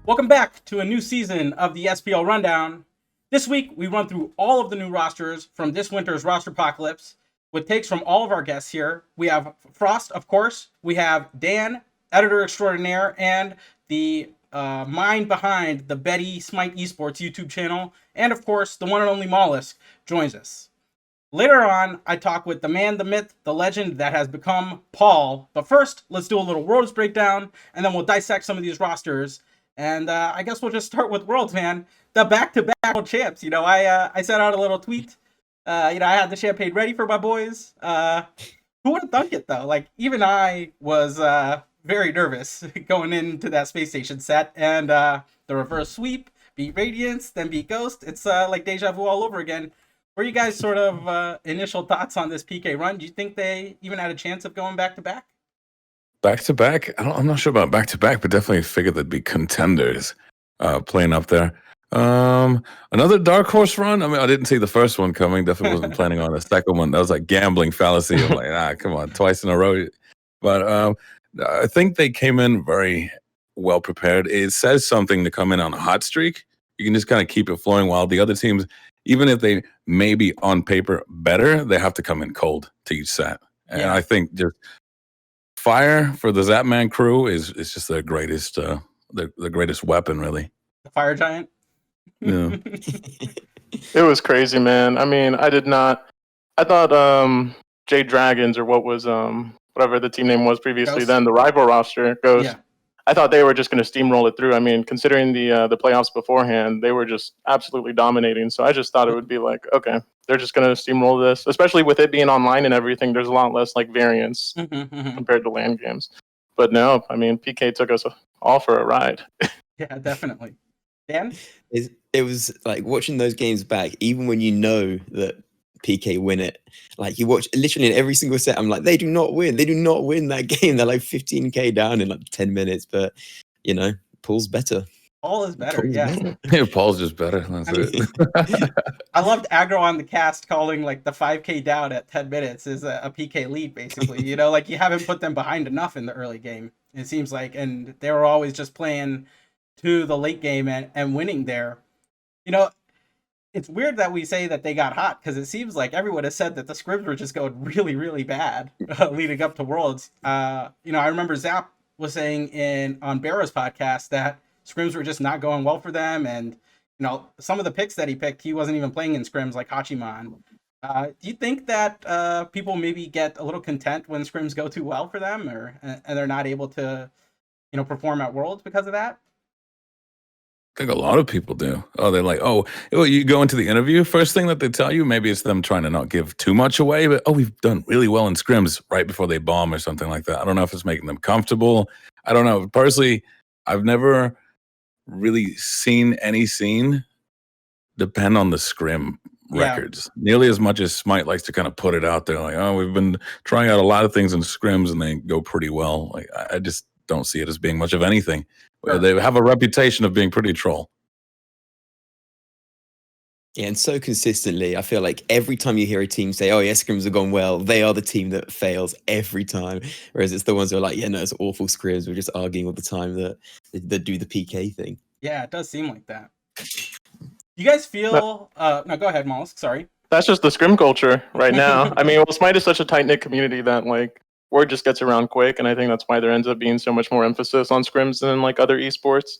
Welcome back to a new season of the SPL Rundown. This week, we run through all of the new rosters from this winter's rosterpocalyps with takes from all of our guests here. We have Frost, of course. We have Dan, editor extraordinaire, and the mind behind the Betty Smite Esports YouTube channel. And, of course, the one and only Mollusk joins us. Later on, I talk with the man, the myth, the legend that has become Paul. But first, let's do a little Worlds breakdown, and then we'll dissect some of these rosters. And I guess we'll just start with Worlds, man. The back-to-back world champs. I sent out a little tweet. I had the champagne ready for my boys. Who would have thunk it, though? Like, even I was very nervous going into that space station set. And the reverse sweep, beat Radiance, then beat Ghost. It's like deja vu all over again. What are you guys' sort of initial thoughts on this PK run? Do you think they even had a chance of going back-to-back? Back-to-back? I'm not sure about back-to-back, but definitely figured they'd be contenders playing up there. Another dark horse run? I mean, I didn't see the first one coming. Definitely wasn't planning on the second one. That was like gambling fallacy. I'm like, come on, twice in a row. But I think they came in very well prepared. It says something to come in on a hot streak. You can just kind of keep it flowing while the other teams, even if they may be on paper better, they have to come in cold to each set. And I think just fire for the Zapman crew is just their greatest the greatest weapon, really. The fire giant? Yeah. It was crazy, man. I mean, I thought Jade Dragons, or what was whatever the team name was previously, Ghost. then the rival roster, Ghost. Yeah. I thought they were just going to steamroll it through. I mean, considering the playoffs beforehand, they were just absolutely dominating. So I just thought it would be like, okay, they're just going to steamroll this, especially with it being online and everything. There's a lot less like variance compared to LAN games. But no, I mean, PK took us all for a ride. Yeah, definitely. Dan? It was like watching those games back, even when you know that PK win it. Like you watch literally in every single set, I'm like, they do not win. They do not win that game. They're like 15k down in like 10 minutes. But Paul's better. Paul is better, yeah. Paul's just better. That's it. I loved aggro on the cast calling like the 5k down at 10 minutes is a PK lead, basically. Like you haven't put them behind enough in the early game, it seems like. And they were always just playing to the late game and winning there. It's weird that we say that they got hot because it seems like everyone has said that the scrims were just going really, really bad leading up to Worlds. I remember Zap was saying on Barra's podcast that scrims were just not going well for them. And, some of the picks that he picked, he wasn't even playing in scrims like Hachiman. Do you think that people maybe get a little content when scrims go too well for them and they're not able to, perform at Worlds because of that? I think a lot of people do. Oh, they're like, you go into the interview, first thing that they tell you, maybe it's them trying to not give too much away, but we've done really well in scrims right before they bomb or something like that. I don't know if it's making them comfortable. I don't know. Personally, I've never really seen any scene depend on the scrim records nearly as much as Smite likes to kind of put it out there. Like, we've been trying out a lot of things in scrims and they go pretty well. Like, I just don't see it as being much of anything. Sure. They have a reputation of being pretty troll. Yeah, and so consistently, I feel like every time you hear a team say, scrims have gone well, they are the team that fails every time. Whereas it's the ones who are like, it's awful scrims. We're just arguing all the time that do the PK thing. Yeah, it does seem like that. You guys feel... no, go ahead, Mollusk. Sorry. That's just the scrim culture right now. I mean, Smite is such a tight-knit community that, like, word just gets around quick, and I think that's why there ends up being so much more emphasis on scrims than like other esports.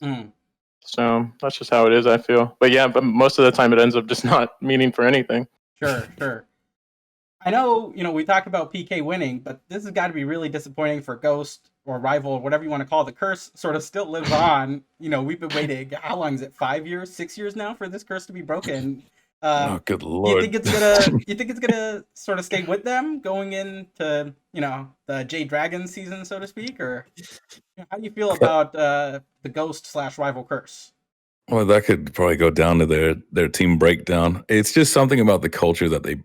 So that's just how it is, I feel. But most of the time it ends up just not meaning for anything. Sure. I know, we talk about PK winning, but this has got to be really disappointing for Ghost or Rival or whatever you want to call it. The curse sort of still lives on. We've been waiting, how long is it, 5 years, 6 years now for this curse to be broken? Good lord! You think it's gonna sort of stay with them going into the Jade Dragon season, so to speak, or how do you feel about the Ghost / Rival curse? Well, that could probably go down to their team breakdown. It's just something about the culture that they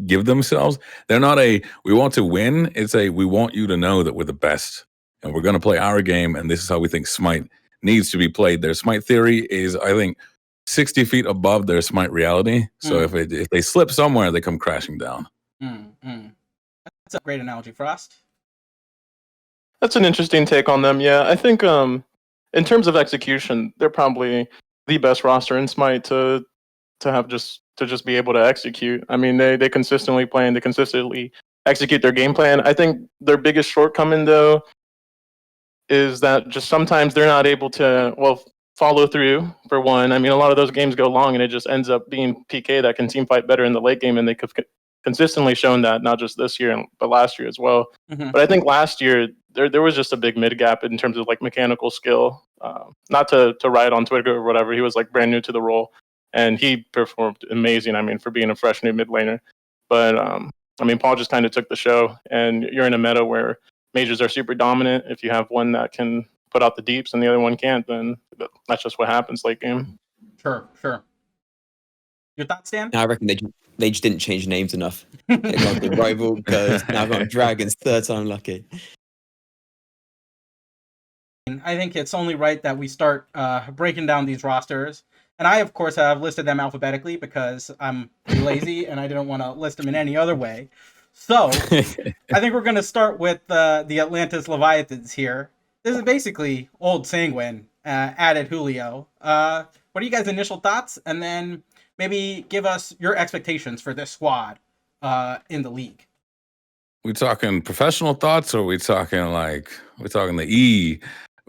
give themselves. They're not we want to win. It's we want you to know that we're the best and we're going to play our game, and this is how we think Smite needs to be played. Their Smite theory is, I think, 60 feet above their Smite reality. So if they slip somewhere, they come crashing down. That's a great analogy, Frost. That's an interesting take on them. Yeah, I think in terms of execution, they're probably the best roster in Smite to just be able to execute. I mean, they consistently play and they consistently execute their game plan. I think their biggest shortcoming though is that just sometimes they're not able to follow through for one. I mean, a lot of those games go long and it just ends up being PK that can team fight better in the late game, and they could consistently shown that not just this year but last year as well. Mm-hmm. But I think last year there was just a big mid gap in terms of like mechanical skill. Not to riot on Twitter or whatever. He was like brand new to the role, and he performed amazing. I mean, for being a fresh new mid laner. But I mean, Paul just kind of took the show, and you're in a meta where mages are super dominant. If you have one that can put out the deeps and the other one can't, then that's just what happens late game. Sure. Your thoughts, Dan? I reckon they just didn't change names enough. They got the rival goes, now got dragons, third time lucky. I think it's only right that we start breaking down these rosters. And I, of course, have listed them alphabetically because I'm lazy and I didn't want to list them in any other way. So I think we're going to start with the Atlantis Leviathans here. This is basically old Sanguine added Julio. What are you guys' initial thoughts? And then maybe give us your expectations for this squad in the league. We talking professional thoughts, or we talking the E?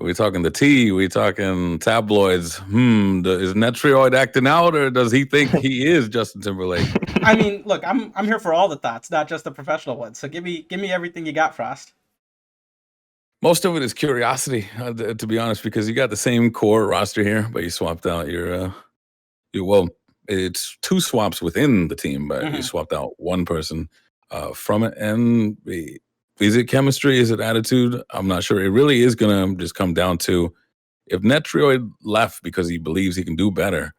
Are we talking the T? Are we talking tabloids? Is Netrioid acting out, or does he think he is Justin Timberlake? I mean, look, I'm here for all the thoughts, not just the professional ones. So give me everything you got, Frost. Most of it is curiosity, to be honest, because you got the same core roster here, but you swapped out it's two swaps within the team, but you swapped out one person from it. And is it chemistry? Is it attitude? I'm not sure. It really is going to just come down to if Netrioid left because he believes he can do better,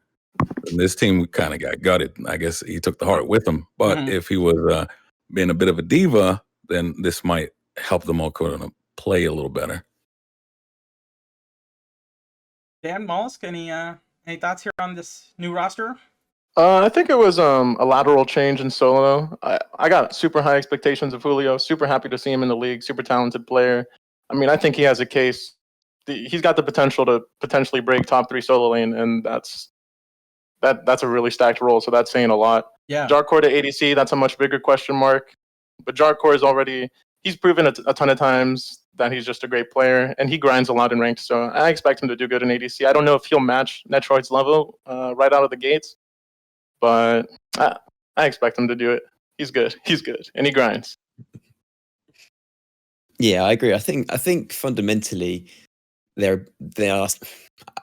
then this team kind of got gutted. I guess he took the heart with him. But if he was being a bit of a diva, then this might help them all kind of play a little better. Dan, Mollusk, any thoughts here on this new roster? I think it was a lateral change in solo. I got super high expectations of Julio. Super happy to see him in the league. Super talented player. I mean, I think he has a case. He's got the potential to potentially break top 3 solo lane, and that's a really stacked role. So that's saying a lot. Yeah. Jarkor to ADC, that's a much bigger question mark. But Jarkor he's proven a ton of times that he's just a great player, and he grinds a lot in ranked. So I expect him to do good in ADC. I don't know if he'll match Netroid's level right out of the gates, but I expect him to do it. He's good, and he grinds. Yeah, I agree. I think fundamentally they are.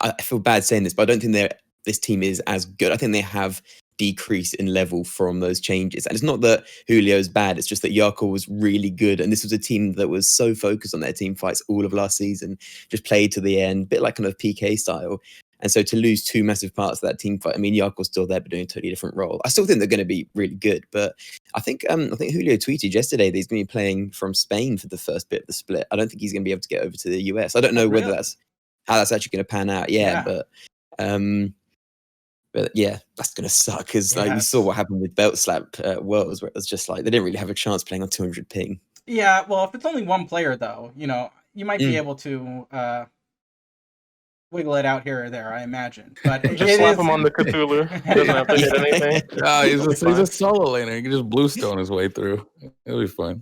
I feel bad saying this, but I don't think this team is as good. I think they have decreased in level from those changes. And it's not that Julio's bad, it's just that Yarkor was really good. And this was a team that was so focused on their team fights all of last season, just played to the end, a bit like kind of PK style. And so to lose two massive parts of that team fight, I mean, Yarkor's still there, but doing a totally different role. I still think they're going to be really good, but I think Julio tweeted yesterday that he's going to be playing from Spain for the first bit of the split. I don't think he's going to be able to get over to the US. I don't know whether how that's actually going to pan out. But yeah, that's going to suck because we saw what happened with Belt Slap Worlds, where it was just like they didn't really have a chance playing on 200 ping. Yeah, well, if it's only one player, though, you might be able to wiggle it out here or there, I imagine. But just slap him on the Cthulhu. He doesn't have to hit anything. He's a solo laner. He can just bluestone his way through. It'll be fun.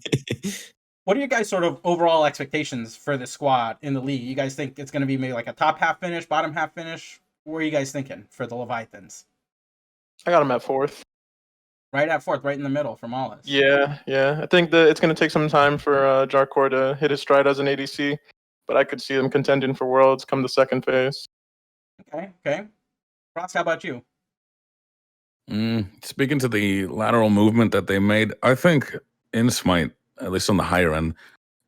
What are your guys' sort of overall expectations for the squad in the league? You guys think it's going to be maybe like a top half finish, bottom half finish? What are you guys thinking for the Leviathans? I got him at 4th. Right at 4th, right in the middle from all us. Yeah. I think that it's going to take some time for Jarkor to hit his stride as an ADC, but I could see them contending for Worlds come the second phase. Okay. Ross, how about you? Speaking to the lateral movement that they made, I think in Smite, at least on the higher end,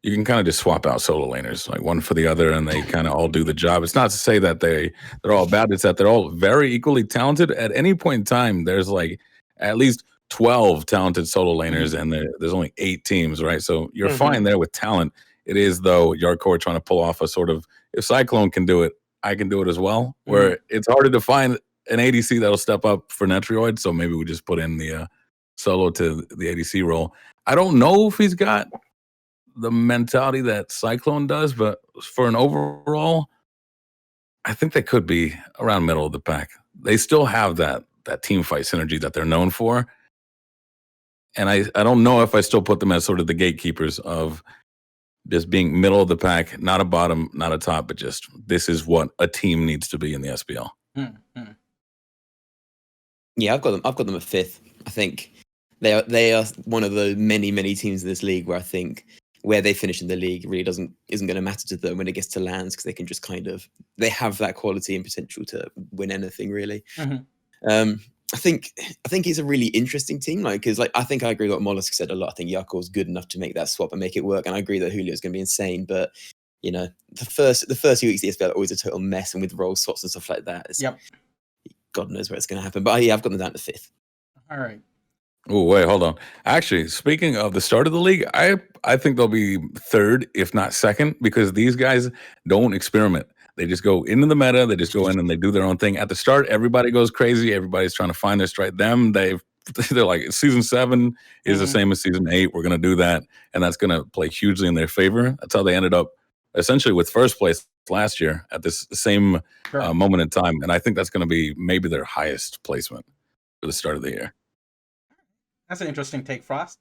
you can kind of just swap out solo laners, like one for the other, and they kind of all do the job. It's not to say that they're all bad. It's that they're all very equally talented. At any point in time, there's like at least 12 talented solo laners, and there's only 8 teams, right? So you're fine there with talent. It is, though, Yarkor trying to pull off a sort of, if Cyclone can do it, I can do it as well, where it's harder to find an ADC that'll step up for Netrioid, so maybe we just put in the solo to the ADC role. I don't know if he's got the mentality that Cyclone does, but for an overall, I think they could be around middle of the pack. They still have that team fight synergy that they're known for. And I don't know if I still put them as sort of the gatekeepers of just being middle of the pack, not a bottom, not a top, but just this is what a team needs to be in the SPL. Mm-hmm. Yeah, I've got them at 5th. I think they are one of the many teams in this league where I think where they finish in the league really isn't going to matter to them when it gets to lands, because they can just they have that quality and potential to win anything really. Mm-hmm. I think it's a really interesting team, because I think I agree with what Mollusk said a lot. I think Yakor's good enough to make that swap and make it work, and I agree that Julio's going to be insane. But the first few weeks of the SPL are always a total mess, and with role swaps and stuff like that, Yep. God knows where it's going to happen. But yeah, I've got them down to 5th. All right. Oh, wait, hold on. Actually, speaking of the start of the league, I think they'll be 3rd, if not 2nd, because these guys don't experiment. They just go into the meta. They just go in and they do their own thing. At the start, everybody goes crazy. Everybody's trying to find their stride. They're like, season 7 is the same as season 8. We're going to do that, and that's going to play hugely in their favor. That's how they ended up essentially with first place last year at this same moment in time. And I think that's going to be maybe their highest placement for the start of the year. That's an interesting take, Frost.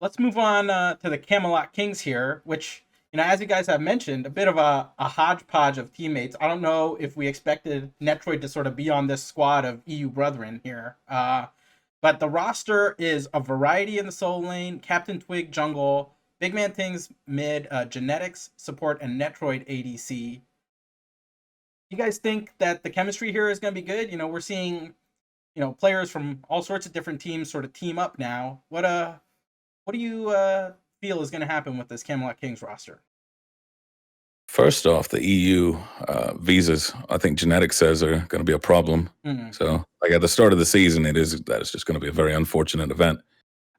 Let's move on to the Camelot Kings here, which, as you guys have mentioned, a bit of a hodgepodge of teammates. I don't know if we expected Netroid to sort of be on this squad of EU brethren here. But the roster is a variety in the soul lane, Captain Twig jungle, Big Man Things mid, genetics, support, and Netroid ADC. You guys think that the chemistry here is going to be good? We're seeing, players from all sorts of different teams sort of team up now. What do you feel is going to happen with this Camelot Kings roster? First off, the EU visas, I think genetics says are going to be a problem. Mm-hmm. So, at the start of the season, it's just going to be a very unfortunate event.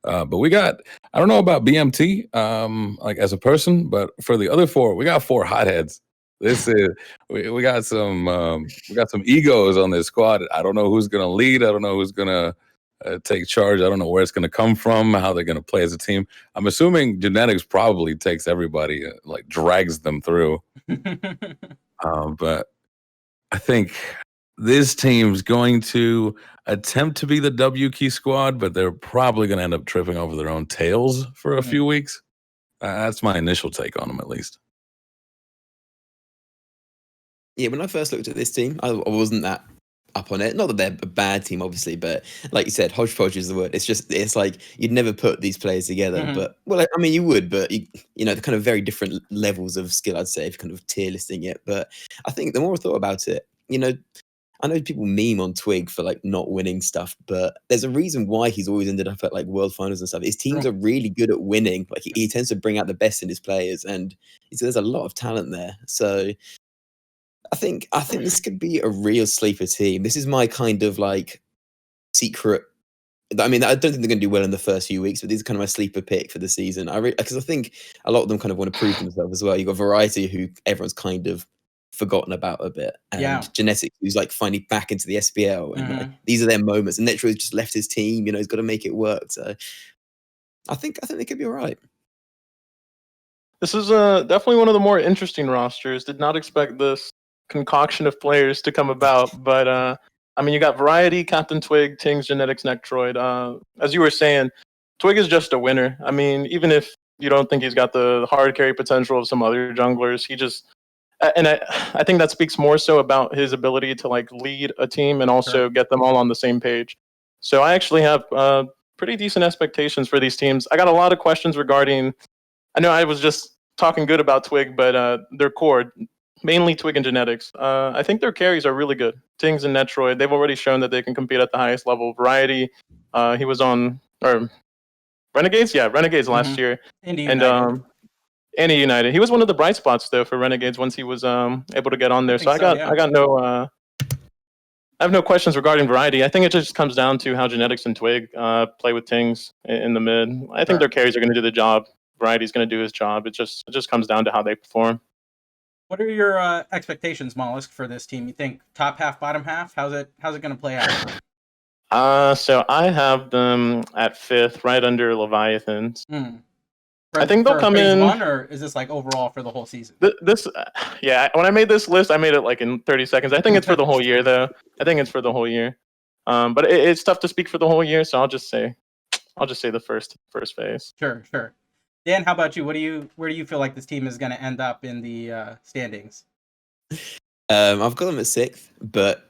But we got, I don't know about BMT, as a person, but for the other 4, we got 4 hotheads. This is we got some egos on this squad. I don't know who's going to lead. I don't know who's going to take charge. I don't know where it's going to come from, how they're going to play as a team. I'm assuming genetics probably takes everybody, drags them through. But I think this team's going to attempt to be the W key squad, but they're probably going to end up tripping over their own tails for a few weeks. That's my initial take on them, at least. Yeah, when I first looked at this team, I wasn't that up on it. Not that they're a bad team, obviously, but like you said, hodgepodge is the word. It's like you'd never put these players together. But you would, but they're kind of very different levels of skill, I'd say, if kind of tier listing it. But I think the more I thought about it, I know people meme on Twig for not winning stuff, but there's a reason why he's always ended up at world finals and stuff. His teams are really good at winning. He tends to bring out the best in his players, and there's a lot of talent there. So I think this could be a real sleeper team. This is my kind of secret. I mean, I don't think they're going to do well in the first few weeks, but this is kind of my sleeper pick for the season. Because I think a lot of them kind of want to prove themselves as well. You've got Variety, who everyone's kind of forgotten about a bit, and Genetics, who's finally back into the SPL, and these are their moments. And Netro's just left his team. He's got to make it work. So I think they could be all right. This is definitely one of the more interesting rosters. Did not expect this concoction of players to come about, but you got Variety, Captain Twig, Tings, Genetics, Nectroid. As you were saying, Twig is just a winner. Even if you don't think he's got the hard carry potential of some other junglers, he just, and I think that speaks more so about his ability to lead a team and also get them all on the same page. So I actually have pretty decent expectations for these teams. I got a lot of questions regarding, I know I was just talking good about Twig, but their core, mainly Twig and Genetics. I think their carries are really good. Tings and Netroid, they've already shown that they can compete at the highest level. Variety, he was on, or Renegades? Yeah, Renegades last year. Indy United. He was one of the bright spots, though, for Renegades once he was able to get on there. I have no questions regarding Variety. I think it just comes down to how Genetics and Twig play with Tings in the mid. I think their carries are going to do the job. Variety's going to do his job. It just comes down to how they perform. What are your expectations, Mollusk, for this team? You think top half, bottom half? How's it going to play out? So I have them at 5th, right under Leviathans. I think they'll come phase in. one, or is this like overall for the whole season? Yeah. When I made this list, I made it like in 30 seconds. I think it's for the whole year, though. I think it's for the whole year. But it's tough to speak for the whole year, so I'll just say the first phase. Sure. Dan, how about you? Where do you feel like this team is going to end up in the standings? I've got them at 6th, but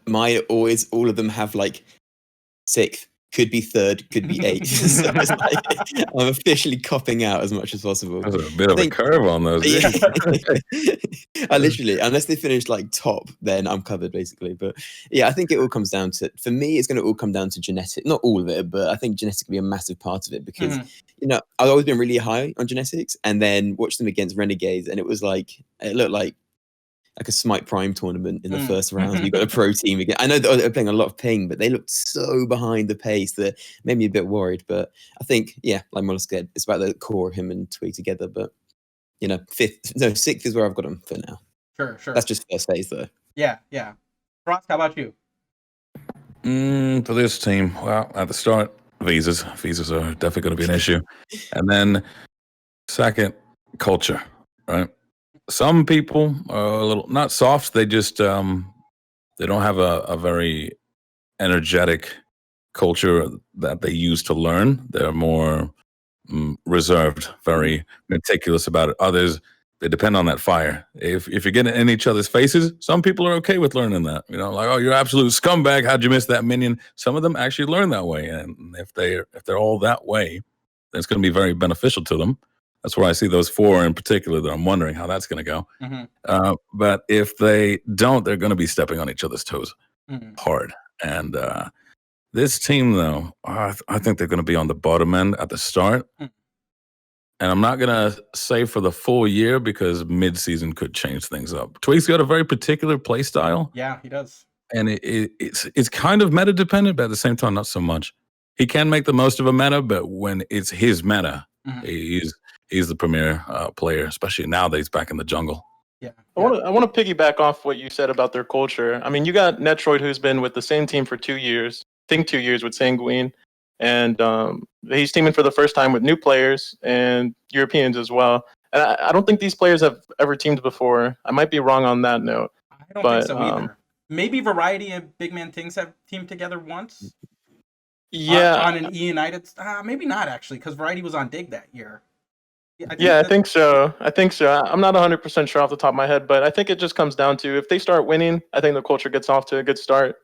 all of them have like 6th, could be 3rd, could be 8th. So it's like, I'm officially copping out as much as possible. There's a bit of a curve on those. Yeah. I literally, unless they finish like top, then I'm covered basically. But yeah, I think it all comes down to, for me, it's going to all come down to genetic. Not all of it, but I think genetics will be a massive part of it because, I've always been really high on genetics and then watched them against Renegades and it looked like a Smite Prime tournament in the first round. You got a pro team again. I know they're playing a lot of ping, but they looked so behind the pace that made me a bit worried. But I think, like Mollusk said, it's about the core of him and Twig together. But 6th is where I've got them for now. Sure. That's just first phase though. Yeah. Frost, how about you? For this team, well, at the start, visas are definitely going to be an issue, and then second, culture, right? Some people are a little not soft. They just they don't have a very energetic culture that they use to learn. They're more reserved, very meticulous about it. Others, they depend on that fire. If you're getting in each other's faces, some people are okay with learning that. Like, oh, you're an absolute scumbag. How'd you miss that minion? Some of them actually learn that way, and if they're all that way, then it's going to be very beneficial to them. That's where I see those 4 in particular that I'm wondering how that's going to go. But if they don't, they're going to be stepping on each other's toes hard. And this team, though, I think they're going to be on the bottom end at the start. And I'm not going to say for the full year because mid-season could change things up. Twig's got a very particular play style. Yeah, he does. And it's kind of meta-dependent, but at the same time, not so much. He can make the most of a meta, but when it's his meta, he's the premier player, especially now that he's back in the jungle. Yeah. I want to piggyback off what you said about their culture. I mean, you got Netroid, who's been with the same team for 2 years. I think 2 years with Sanguine. And he's teaming for the first time with new players and Europeans as well. And I don't think these players have ever teamed before. I might be wrong on that note. I don't think so either. Maybe Variety and Big Man Things have teamed together once. Yeah. On an E United. Maybe not, actually, because Variety was on Dig that year. I think so. I'm not 100% sure off the top of my head, but I think it just comes down to if they start winning, I think the culture gets off to a good start.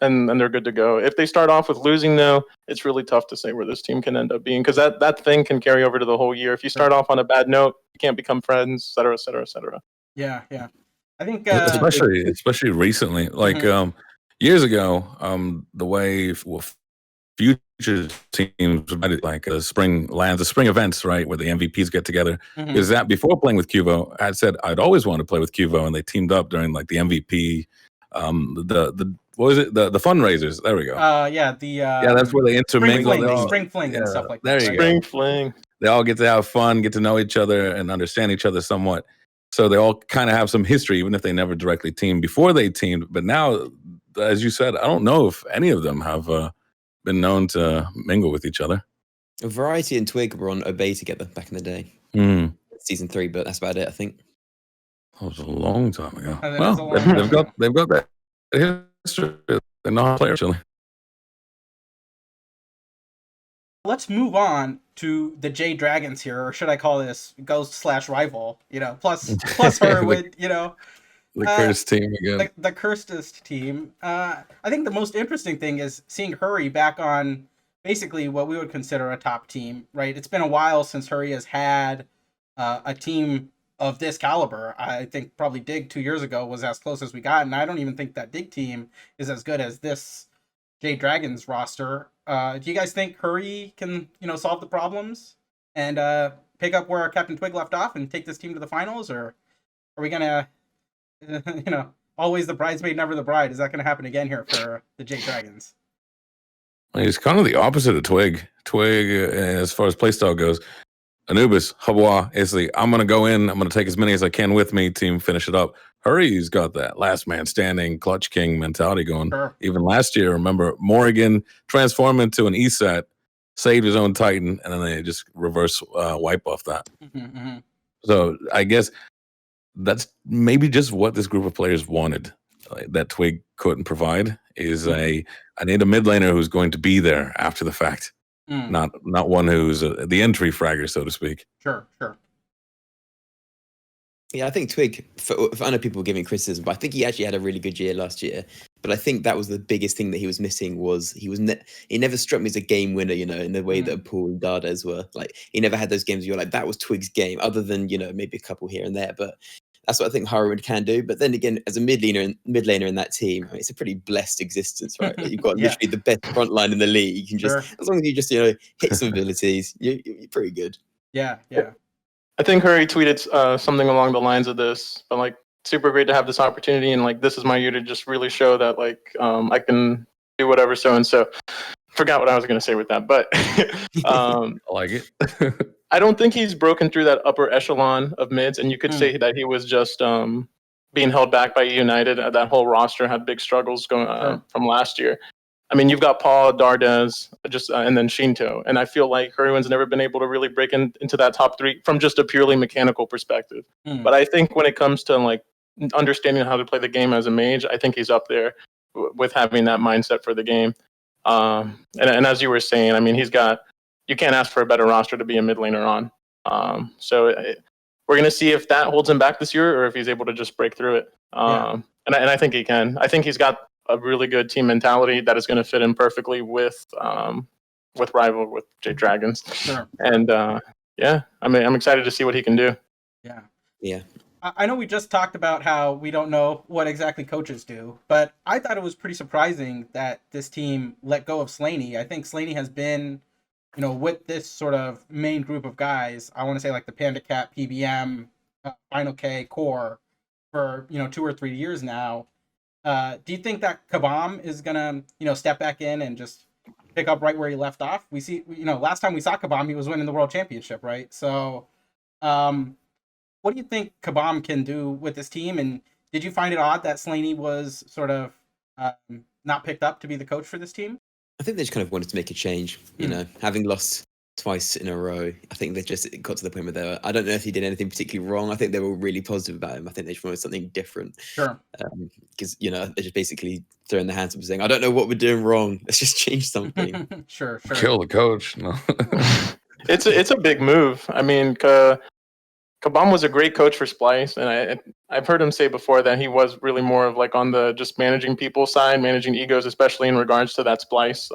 And they're good to go. If they start off with losing, though, it's really tough to say where this team can end up being because that thing can carry over to the whole year. If you start off on a bad note, you can't become friends, et cetera, et cetera, et cetera. Yeah. I think especially recently, like years ago, the way future teams like the spring events, right, where the MVPs get together, is that before playing with Cuvo, I said I'd always wanted to play with Cuvo, and they teamed up during like the MVP, what was it? The fundraisers. There we go. That's where they intermingle. Spring fling and stuff like that. There you go. Spring fling. They all get to have fun, get to know each other, and understand each other somewhat. So they all kind of have some history, even if they never directly teamed before they teamed. But now, as you said, I don't know if any of them have been known to mingle with each other. Variety and Twig were on Obey together back in the day. Season 3, but that's about it, I think. That was a long time ago. Well, they've got that history. They're not players, actually. Let's move on to the Jade Dragons here, or should I call this Ghost/Rival? Plus her with the cursed team again. The cursedest team. I think the most interesting thing is seeing Hurry back on basically what we would consider a top team, right? It's been a while since Hurry has had a team of this caliber. I think probably Dig 2 years ago was as close as we got, and I don't even think that Dig team is as good as this Jade Dragons roster. Do you guys think Hurry can, solve the problems and pick up where Captain Twig left off and take this team to the finals, or are we gonna, always the bridesmaid, never the bride? Is that gonna happen again here for the Jade Dragons? He's kind of the opposite of Twig. Twig, as far as playstyle goes, Anubis, Hawa, is I'm going to go in, I'm going to take as many as I can with me, team, finish it up. Hurry's got that last man standing, clutch king mentality going. Sure. Even last year, remember, Morrigan transformed into an ESAT, save his own Titan, and then they just reverse wipe off that. Mm-hmm. So I guess that's maybe just what this group of players wanted. That Twig couldn't provide is I need a mid laner who's going to be there after the fact, not one who's the entry fragger, so to speak. Sure. Yeah, I think Twig, I know people were giving criticism, but I think he actually had a really good year last year. But I think that was the biggest thing that he was missing was he never struck me as a game winner, in the way that Paul and Dardes were. Like, he never had those games where you're like, that was Twig's game, other than, maybe a couple here and there. But that's what I think Harroward can do. But then again, as a mid laner in that team, it's a pretty blessed existence, right? Like, you've got literally the best front line in the league. You can just, as long as you just, hit some abilities, you're pretty good. Yeah. I think Hurry tweeted something along the lines of this, but like, super great to have this opportunity, and like, this is my year to just really show that like I can do whatever so and so. Forgot what I was going to say with that, but I like it. I don't think he's broken through that upper echelon of mids, and you could say that he was just being held back by United. That whole roster had big struggles going from last year. I mean, you've got Paul, Dardes, and then Shinto, and I feel like Hurriwan's never been able to really break into that top three from just a purely mechanical perspective. But I think when it comes to like understanding how to play the game as a mage, I think he's up there with having that mindset for the game. And as you were saying, I mean, you can't ask for a better roster to be a mid laner on. So we're going to see if that holds him back this year or if he's able to just break through it. And I think he can. I think he's got a really good team mentality that is going to fit in perfectly with Rival, with Jade Dragons. Sure. And I'm excited to see what he can do. Yeah. I know we just talked about how we don't know what exactly coaches do, but I thought it was pretty surprising that this team let go of Slaney. I think Slaney has been, with this sort of main group of guys, I want to say like the Panda Cat, PBM, Final K, Core, for 2 or 3 years now. Do you think that Kabam is gonna, step back in and just pick up right where he left off? We see, last time we saw Kabam, he was winning the World Championship, right? So, what do you think Kabam can do with this team? And did you find it odd that Slaney was sort of not picked up to be the coach for this team? I think they just kind of wanted to make a change, having lost twice in a row. I think they just got to the point where I don't know if he did anything particularly wrong. I think they were really positive about him. I think they just wanted something different. Sure. Because, they're just basically throwing their hands up and saying, I don't know what we're doing wrong. Let's just change something. Sure. Kill the coach. No. It's a big move. I mean, Kabam was a great coach for Splice, and I've heard him say before that he was really more of like on the just managing people side, managing egos, especially in regards to that Splice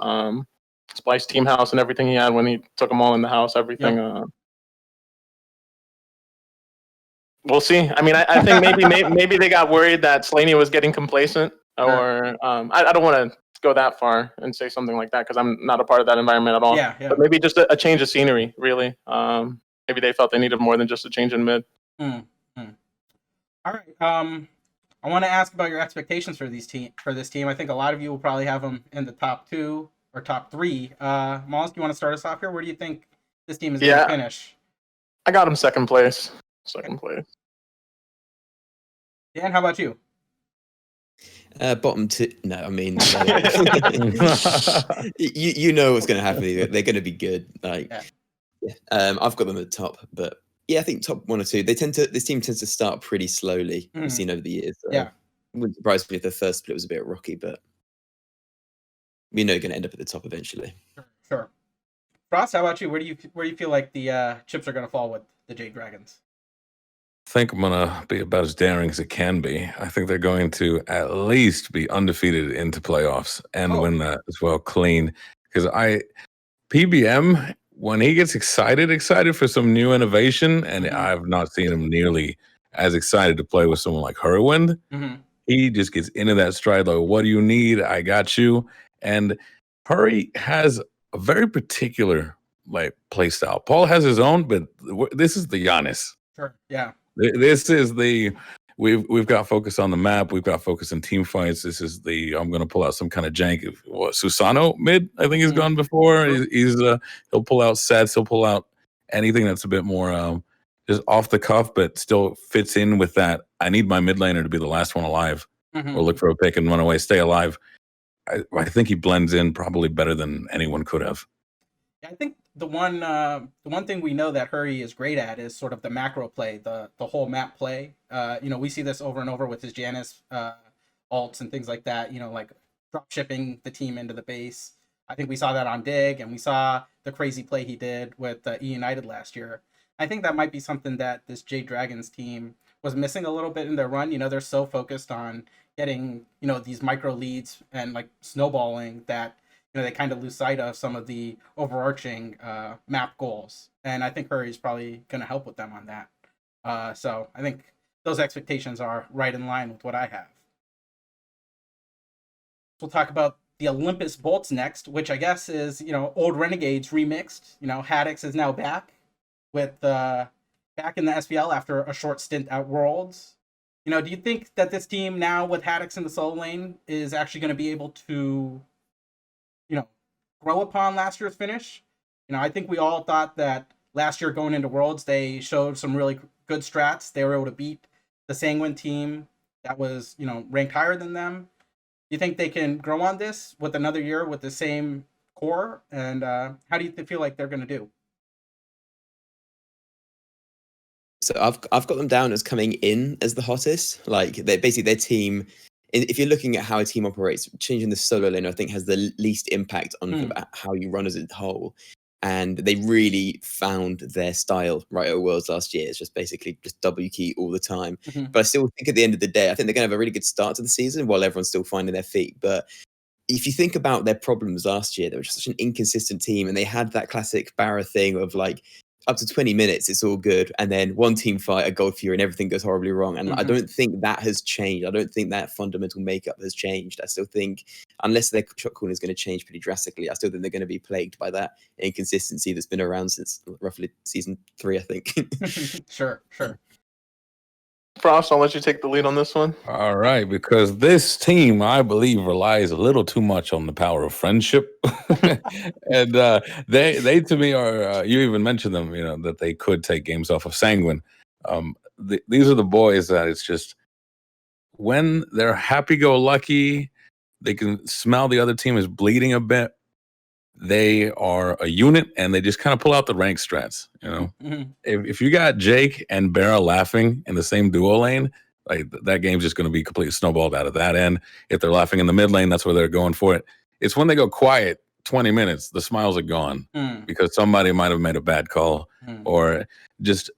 team house and everything he had when he took them all in the house, everything. Yep. We'll see. I mean, I think maybe they got worried that Slaney was getting complacent, or I don't want to go that far and say something like that because I'm not a part of that environment at all. Yeah. But maybe just a change of scenery, really. Maybe they felt they needed more than just a change in mid. All right. I want to ask about your expectations for this team. I think a lot of you will probably have them in the top 2 or top 3. Mollusk, you want to start us off here? Where do you think this team is going to finish? I got them second place. Dan, how about you? Bottom 2. No, I mean, you know what's going to happen. They're going to be good. I've got them at the top, but I think top 1 or 2. This team tends to start pretty slowly. We've seen over the years. So it wouldn't surprise me if the first split was a bit rocky, but we know you're going to end up at the top eventually. Sure. Frost, how about you? Where do you feel like the chips are going to fall with the Jade Dragons? I think I'm going to be about as daring as it can be. I think they're going to at least be undefeated into playoffs and win that as well clean. Because PBM, when he gets excited for some new innovation, and I've not seen him nearly as excited to play with someone like Hurriwind. He just gets into that stride like, what do you need? I got you. And Hurry has a very particular play style. Paul has his own, but this is the Giannis. Sure. Yeah. This is the we've got focus on the map. We've got focus in team fights. This is the I'm going to pull out some kind of jank. Susano mid, I think he's gone before. He'll pull out sets. He'll pull out anything that's a bit more just off the cuff, but still fits in with that. I need my mid laner to be the last one alive, or look for a pick and run away, stay alive. I think he blends in probably better than anyone could have. I think the one thing we know that Hurry is great at is sort of the macro play, the whole map play. We see this over and over with his Janus ults and things like that. Like drop shipping the team into the base. I think we saw that on Dig, and we saw the crazy play he did with E United last year. I think that might be something that this Jade Dragons team was missing a little bit in their run. They're so focused on getting these micro leads and like snowballing that they kind of lose sight of some of the overarching map goals. And I think Hurry's probably going to help with them on that. So I think those expectations are right in line with what I have. We'll talk about the Olympus Bolts next, which I guess is, old Renegades remixed. Haddix is now back with back in the SPL after a short stint at Worlds. Do you think that this team now with Haddix in the solo lane is actually going to be able to grow upon last year's finish? I think we all thought that last year going into Worlds, they showed some really good strats. They were able to beat the Sanguine team that was, ranked higher than them. Do you think they can grow on this with another year with the same core? And how do you feel like they're going to do? So I've got them down as coming in as the hottest. Like they basically their team. If you're looking at how a team operates, changing the solo lane, I think, has the least impact on how you run as a whole. And they really found their style right at Worlds last year. It's just basically just W key all the time. But I still think at the end of the day, I think they're going to have a really good start to the season while everyone's still finding their feet. But if you think about their problems last year, they were just such an inconsistent team. And they had that classic Barra thing of like, up to 20 minutes, it's all good. And then one team fight, a Gold Fury, and everything goes horribly wrong. And I don't think that has changed. I don't think that fundamental makeup has changed. I still think, unless their shot calling is going to change pretty drastically, I still think they're going to be plagued by that inconsistency that's been around since roughly season 3, I think. Sure. Frost, I'll let you take the lead on this one. All right, because this team, I believe, relies a little too much on the power of friendship, and they to me are. You even mentioned them, that they could take games off of Sanguine. These are the boys that it's just when they're happy-go-lucky, they can smell the other team is bleeding a bit. They are a unit, and they just kind of pull out the rank strats. If you got Jake and Barra laughing in the same duo lane, like that game's just going to be completely snowballed out of that end. If they're laughing in the mid lane, that's where they're going for it. It's when they go quiet 20 minutes, the smiles are gone because somebody might have made a bad call or just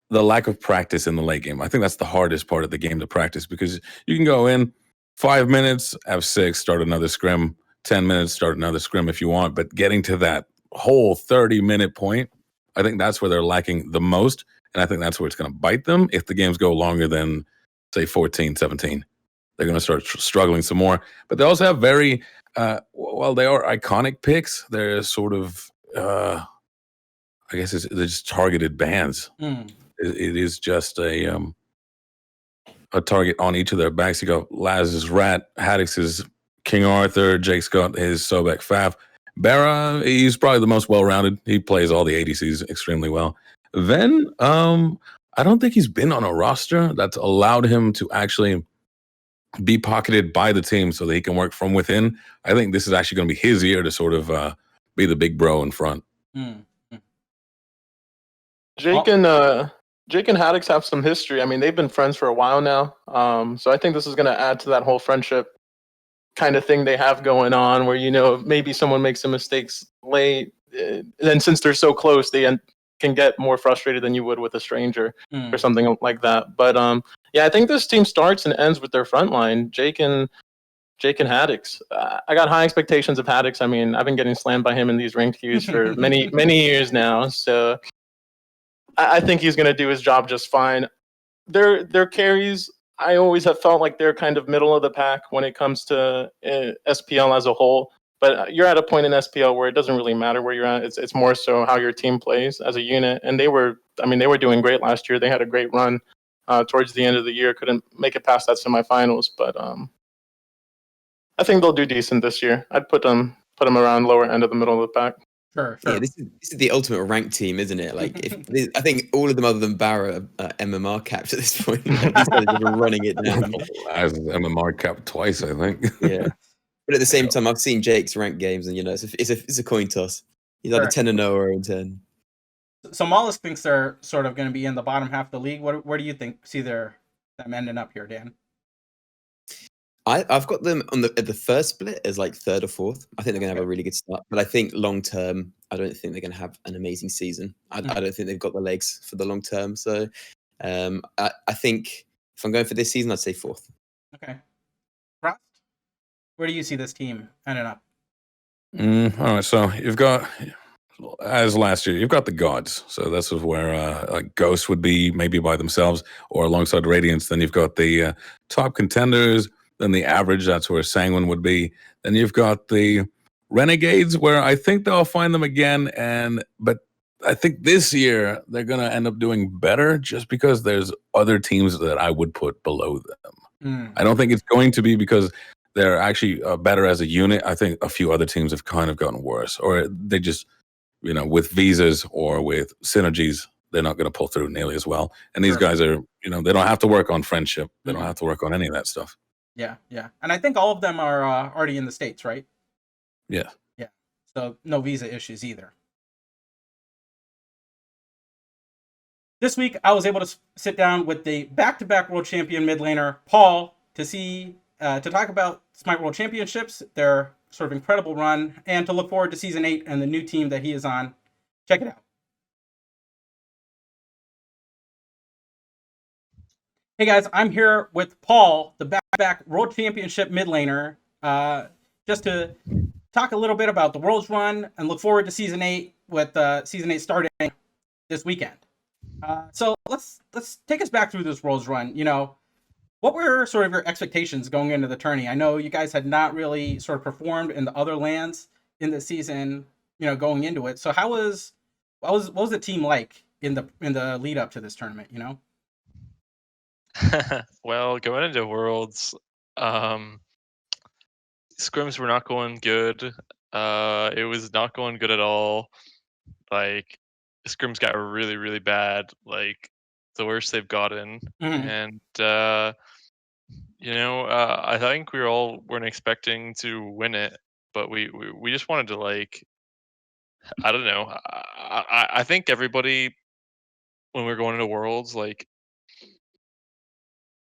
the lack of practice in the late game. I think that's the hardest part of the game to practice because you can go in 5 minutes, have 6, start another scrim. 10 minutes, start another scrim if you want, but getting to that whole 30-minute point, I think that's where they're lacking the most, and I think that's where it's going to bite them if the games go longer than, say, 14, 17. They're going to start struggling some more, but they also have very, well, they are iconic picks. They're sort of, I guess they're just targeted bans. It is just a target on each of their backs. You go Laz's Rat, Haddix is King Arthur, Jake's got his Sobek Faf. Barra, he's probably the most well-rounded. He plays all the ADCs extremely well. Then, I don't think he's been on a roster that's allowed him to actually be pocketed by the team so that he can work from within. I think this is actually going to be his year to sort of be the big bro in front. Jake and Haddix have some history. I mean, they've been friends for a while now. So I think this is going to add to that whole friendship kind of thing they have going on where, maybe someone makes some mistakes late. And since they're so close, they can get more frustrated than you would with a stranger or something like that. But I think this team starts and ends with their front line, Jake and Haddix. I got high expectations of Haddix. I mean, I've been getting slammed by him in these ranked queues for many years now. So I think he's going to do his job just fine. Their carries, I always have felt like they're kind of middle of the pack when it comes to SPL as a whole. But you're at a point in SPL where it doesn't really matter where you're at. It's more so how your team plays as a unit. And they were doing great last year. They had a great run towards the end of the year. Couldn't make it past that semifinals, but I think they'll do decent this year. I'd put them around lower end of the middle of the pack. Sure. Yeah, this is the ultimate ranked team, isn't it? Like, I think all of them other than Barra are MMR capped at this point. Like, these guys are running it down. I've MMR capped twice, I think. Yeah, but at the same time, I've seen Jake's ranked games, and it's a coin toss. He's either Sure. 10-0 or 10. So Mollusk thinks they're sort of going to be in the bottom half of the league. Where do you see them ending up here, Dan? I've got them at the first split as like third or fourth. I think they're going to have a really good start, but I think long term, I don't think they're going to have an amazing season. I don't think they've got the legs for the long term. So I think if I'm going for this season, I'd say fourth. Okay. Frost, where do you see this team ending up? All right, so you've got, as last year, you've got the gods. So this is where like Ghosts would be maybe by themselves or alongside Radiance. Then you've got the top contenders. Then the average, that's where Sanguine would be. Then you've got the Renegades, where I think they'll find them again. But I think this year they're going to end up doing better just because there's other teams that I would put below them. I don't think it's going to be because they're actually better as a unit. I think a few other teams have kind of gotten worse, or they just, with visas or with synergies, they're not going to pull through nearly as well. And these guys are, they don't have to work on friendship. They don't have to work on any of that stuff. Yeah. And I think all of them are already in the States, right? Yeah. Yeah. So no visa issues either. This week, I was able to sit down with the back-to-back world champion mid laner, Paul, to talk about Smite World Championships, their sort of incredible run, and to look forward to Season 8 and the new team that he is on. Check it out. Hey guys, I'm here with Paul, the back-to-back World Championship mid laner, just to talk a little bit about the World's run and look forward to Season 8 with Season 8 starting this weekend. So let's take us back through this World's run. What were sort of your expectations going into the tourney? I know you guys had not really sort of performed in the other lands in the season, going into it. So what was the team like in the lead up to this tournament? Well, going into Worlds, scrims were not going good. It was not going good at all. Like, scrims got really, really bad. Like, the worst they've gotten. And I think we weren't expecting to win it, but we just wanted to, like, I don't know. I think everybody, when we were going into Worlds, like,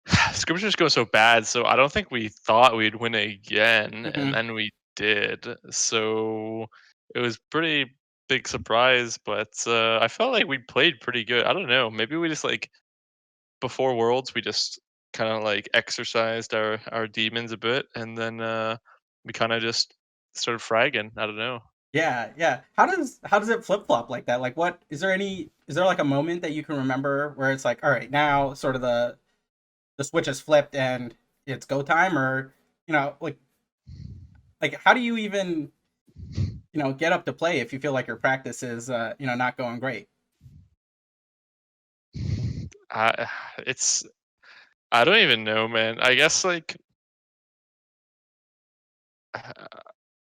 scrims just go so bad, so I don't think we thought we'd win it again, and then we did. So it was pretty big surprise, but I felt like we played pretty good. I don't know. Maybe we just, like, before Worlds, we just kind of like exercised our demons a bit, and then we kind of just started fragging. I don't know. Yeah. How does it flip flop like that? Like, is there like a moment that you can remember where it's like, all right, now sort of the switch is flipped and it's go time, or like how do you even get up to play if you feel like your practice is not going great? I don't even know, man. I guess, like,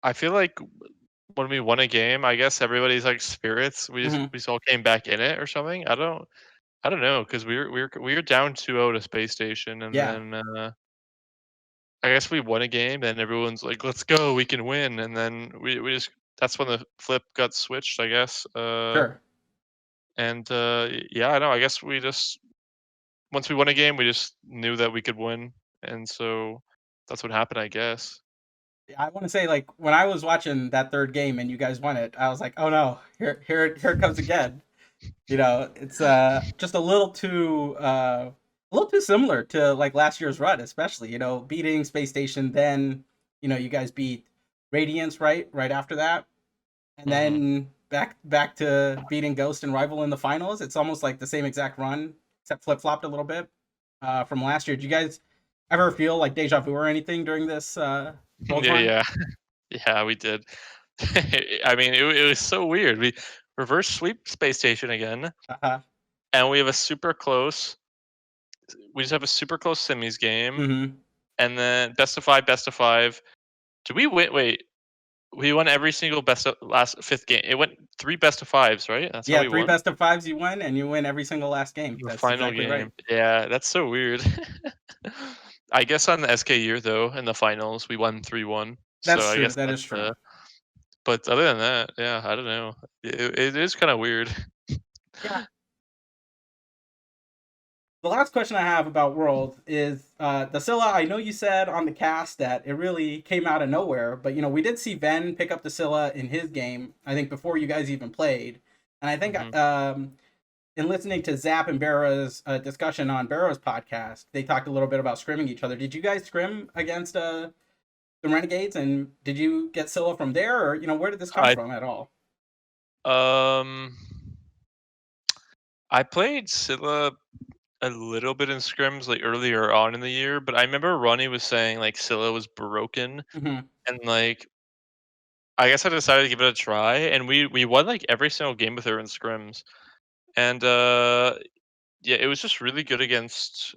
I feel like when we won a game, I guess everybody's like spirits. We just all came back in it or something. I don't know, because we were down 2-0 to Space Station, and then I guess we won a game, and everyone's like, "Let's go, we can win," and then we just, that's when the flip got switched, I guess. Sure. And yeah, I know. I guess we just, once we won a game, we just knew that we could win, and so that's what happened, I guess. I want to say, like, when I was watching that third game and you guys won it, I was like, oh no, here it comes again. It's just a little too similar to like last year's run, especially, beating Space Station, then you guys beat Radiance right after that, and then back to beating Ghost and Rival in the finals. It's almost like the same exact run, except flip-flopped a little bit from last year. Did you guys ever feel like deja vu or anything during this Yeah, we did. I mean, it was so weird. We reverse sweep Space Station again, and we have a super close. We just have a super close semis game, and then best of 5. Did we win? Wait, we won every single last 5th game. It went 3 best of 5s, right? That's how we 3 won. best of 5s you win, and you win every single last game. The That's final exactly game. right. Yeah, that's so weird. I guess on the SK year, though, in the finals, we won 3-1. That's so true. I guess that is true. But other than that, yeah, I don't know. It is kind of weird. Yeah. The last question I have about World is the Scylla. I know you said on the cast that it really came out of nowhere, but we did see Ven pick up the Scylla in his game. I think before you guys even played, and I think in listening to Zap and Barra's discussion on Barra's podcast, they talked a little bit about scrimming each other. Did you guys scrim against the Renegades, and did you get Scylla from there, or where did this come from at all? I played Scylla a little bit in scrims like earlier on in the year, but I remember Ronnie was saying like Scylla was broken, and like I guess I decided to give it a try, and we won like every single game with her in scrims, and yeah, it was just really good against.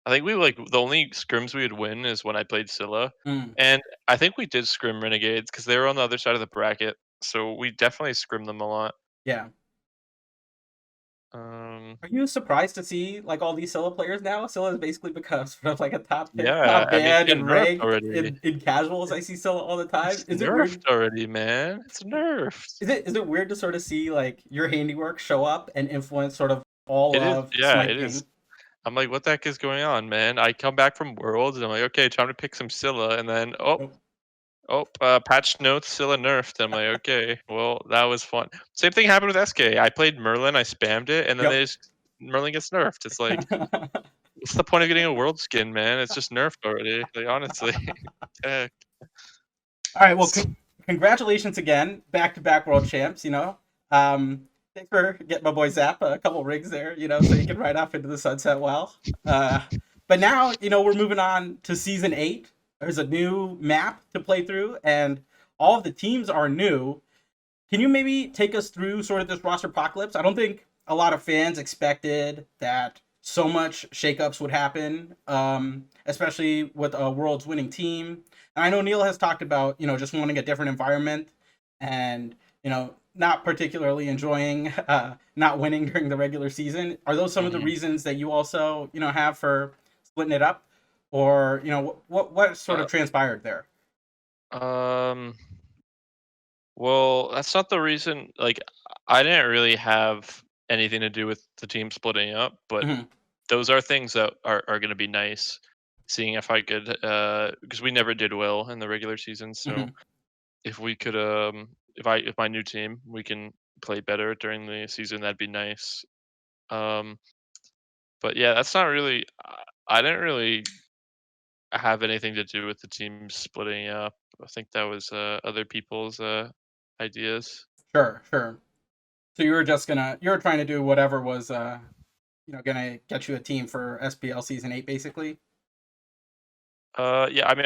I think we like the only scrims we would win is when I played Scylla, and I think we did scrim Renegades because they were on the other side of the bracket, so we definitely scrimmed them a lot. Yeah. Um, Are you surprised to see like all these Scylla players now? Scylla has basically become sort of like a top yeah, I mean, band it's and nerfed ranked already. in casuals. I see Scylla all the time. It's Is it weird? nerfed already, man. It's nerfed. Is it weird to sort of see like your handiwork show up and influence sort of all It is, of yeah, it sniping? is. I'm like, what the heck is going on, man? I come back from Worlds and I'm like, okay, time to pick some Scylla, and then patch notes Scylla nerfed. I'm like, okay, well, that was fun. Same thing happened with SK. I played Merlin, I spammed it, and then Merlin gets nerfed. It's like, what's the point of getting a world skin, man? It's just nerfed already. Like, honestly. Heck. All right, well, congratulations again, back-to-back world champs. Thanks for getting my boy Zap a couple rigs there, so you can ride off into the sunset well. But now, we're moving on to season 8. There's a new map to play through, and all of the teams are new. Can you maybe take us through sort of this roster apocalypse? I don't think a lot of fans expected that so much shakeups would happen, especially with a World's winning team. And I know Neil has talked about, just wanting a different environment and, not particularly enjoying not winning during the regular season. Are those some of the reasons that you also, have for splitting it up? Or, what sort of transpired there? Well, that's not the reason. Like, I didn't really have anything to do with the team splitting up, but those are things that are going to be nice. Seeing if I could, because we never did well in the regular season, so if we could, if my new team we can play better during the season, that'd be nice. But yeah, that's not really. I didn't really have anything to do with the team splitting up. I think that was other people's ideas. Sure. So you were trying to do whatever was, gonna get you a team for SPL season 8, basically. Yeah, I mean,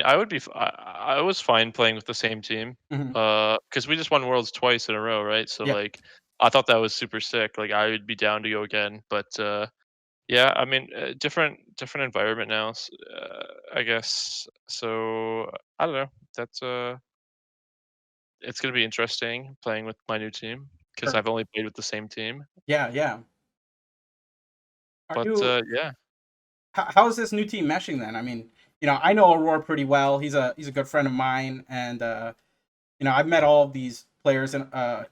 I would be. I was fine playing with the same team. Because we just won Worlds twice in a row, right? So like, I thought that was super sick. Like, I would be down to go again. But yeah, I mean, different environment now. I guess. So I don't know. That's it's gonna be interesting playing with my new team because Sure. I've only played with the same team. Yeah. But yeah. How is this new team meshing then? I mean, I know Aurora pretty well. He's a good friend of mine, and I've met all of these players for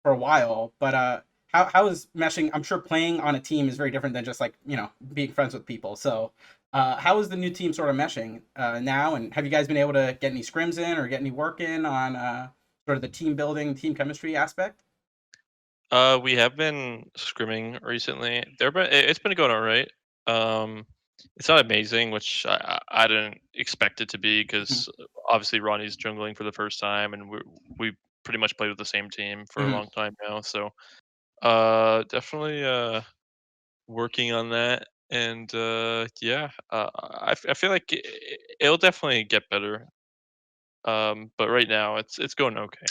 a while. But how is meshing? I'm sure playing on a team is very different than just like being friends with people. So how is the new team sort of meshing now? And have you guys been able to get any scrims in or get any work in on sort of the team building, team chemistry aspect? We have been scrimming recently. It's been going all right. It's not amazing, which I didn't expect it to be because obviously Ronnie's jungling for the first time, and we pretty much played with the same team for a long time now. So definitely working on that, and yeah, I feel like it'll definitely get better. But right now it's going okay.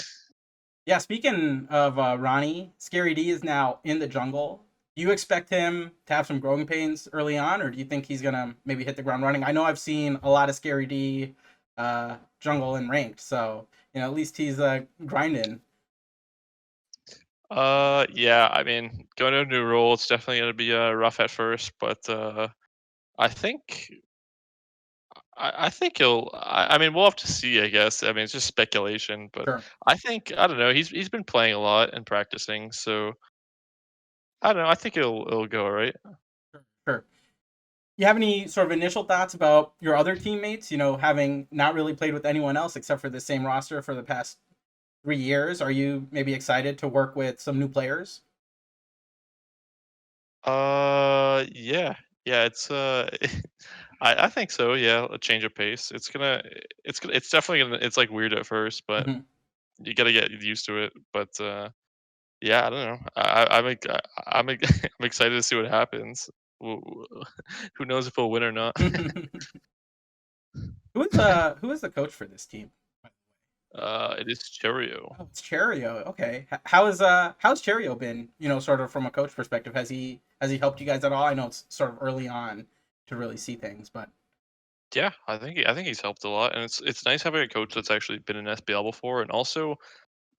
Yeah, speaking of Ronnie, Scary D is now in the jungle. Do you expect him to have some growing pains early on, or do you think he's gonna maybe hit the ground running? I know I've seen a lot of Scary D jungle and ranked, so at least he's grinding. Yeah, I mean, going to a new role, it's definitely gonna be rough at first, but I think I think he'll. I mean, we'll have to see. I guess. I mean, it's just speculation, but Sure. I don't know. He's been playing a lot and practicing, so I don't know. I think it'll go all right. Sure. You have any sort of initial thoughts about your other teammates? Having not really played with anyone else except for the same roster for the past 3 years, are you maybe excited to work with some new players? Yeah, yeah. It's I think so. Yeah, a change of pace. It's definitely gonna. It's like weird at first, but Mhm. you gotta get used to it. But yeah, I don't know. I'm excited to see what happens. Who knows if we'll win or not? Who is the coach for this team? It is Cheerio. Oh, it's Cherio. Okay. How's Cherio been? Sort of from a coach perspective, has he helped you guys at all? I know it's sort of early on to really see things, but Yeah, I think he's helped a lot, and it's nice having a coach that's actually been in SPL before, and also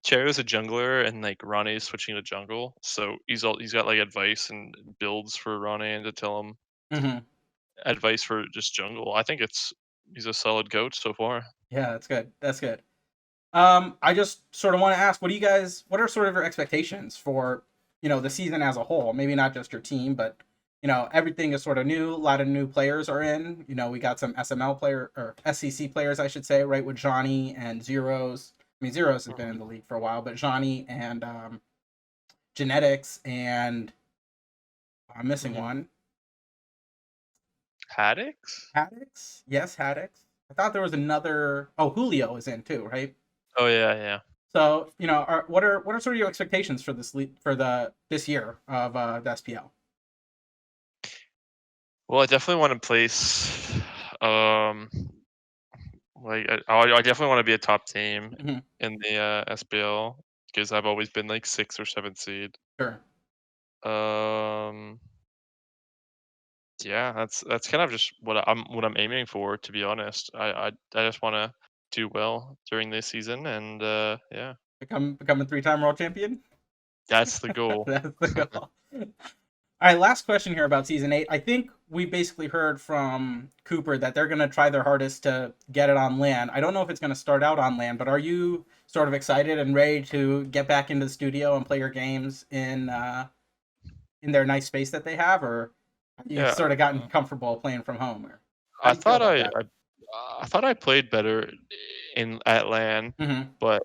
Cherio's a jungler, and like Ronnie is switching to jungle, so he's got like advice and builds for Ronnie, and to tell him Mhm. advice for just jungle. I think he's a solid coach so far. Yeah, that's good. That's good. I just sort of want to ask, what are sort of your expectations for, the season as a whole? Maybe not just your team, but everything is sort of new. A lot of new players are in. We got some SML player or SCC players, I should say, right, with Johnny and Zeros. I mean, Zeros has been in the league for a while, but Johnny and Genetics and I'm missing Mhm. one. Haddix? Haddix? Yes, Haddix. I thought there was another. Oh, Julio is in too, right? Oh yeah, yeah. So, what are sort of your expectations for this year of the SPL? Well, I definitely want to place, um, like I definitely want to be a top team Hmm. in the SPL because I've always been like sixth or seventh seed. Sure. Um, yeah, that's kind of just what I'm aiming for. To be honest, I just want to do well during this season, and yeah, Become a three-time world champion. that's the goal. That's the goal. All right, last question here about season 8. I think we basically heard from Cooper that they're going to try their hardest to get it on land. I don't know if it's going to start out on land, but are you sort of excited and ready to get back into the studio and play your games in their nice space that they have, or have you Yeah, sort of gotten comfortable playing from home? Or how I do you feel thought about that? I thought I played better in at LAN, Hmm. but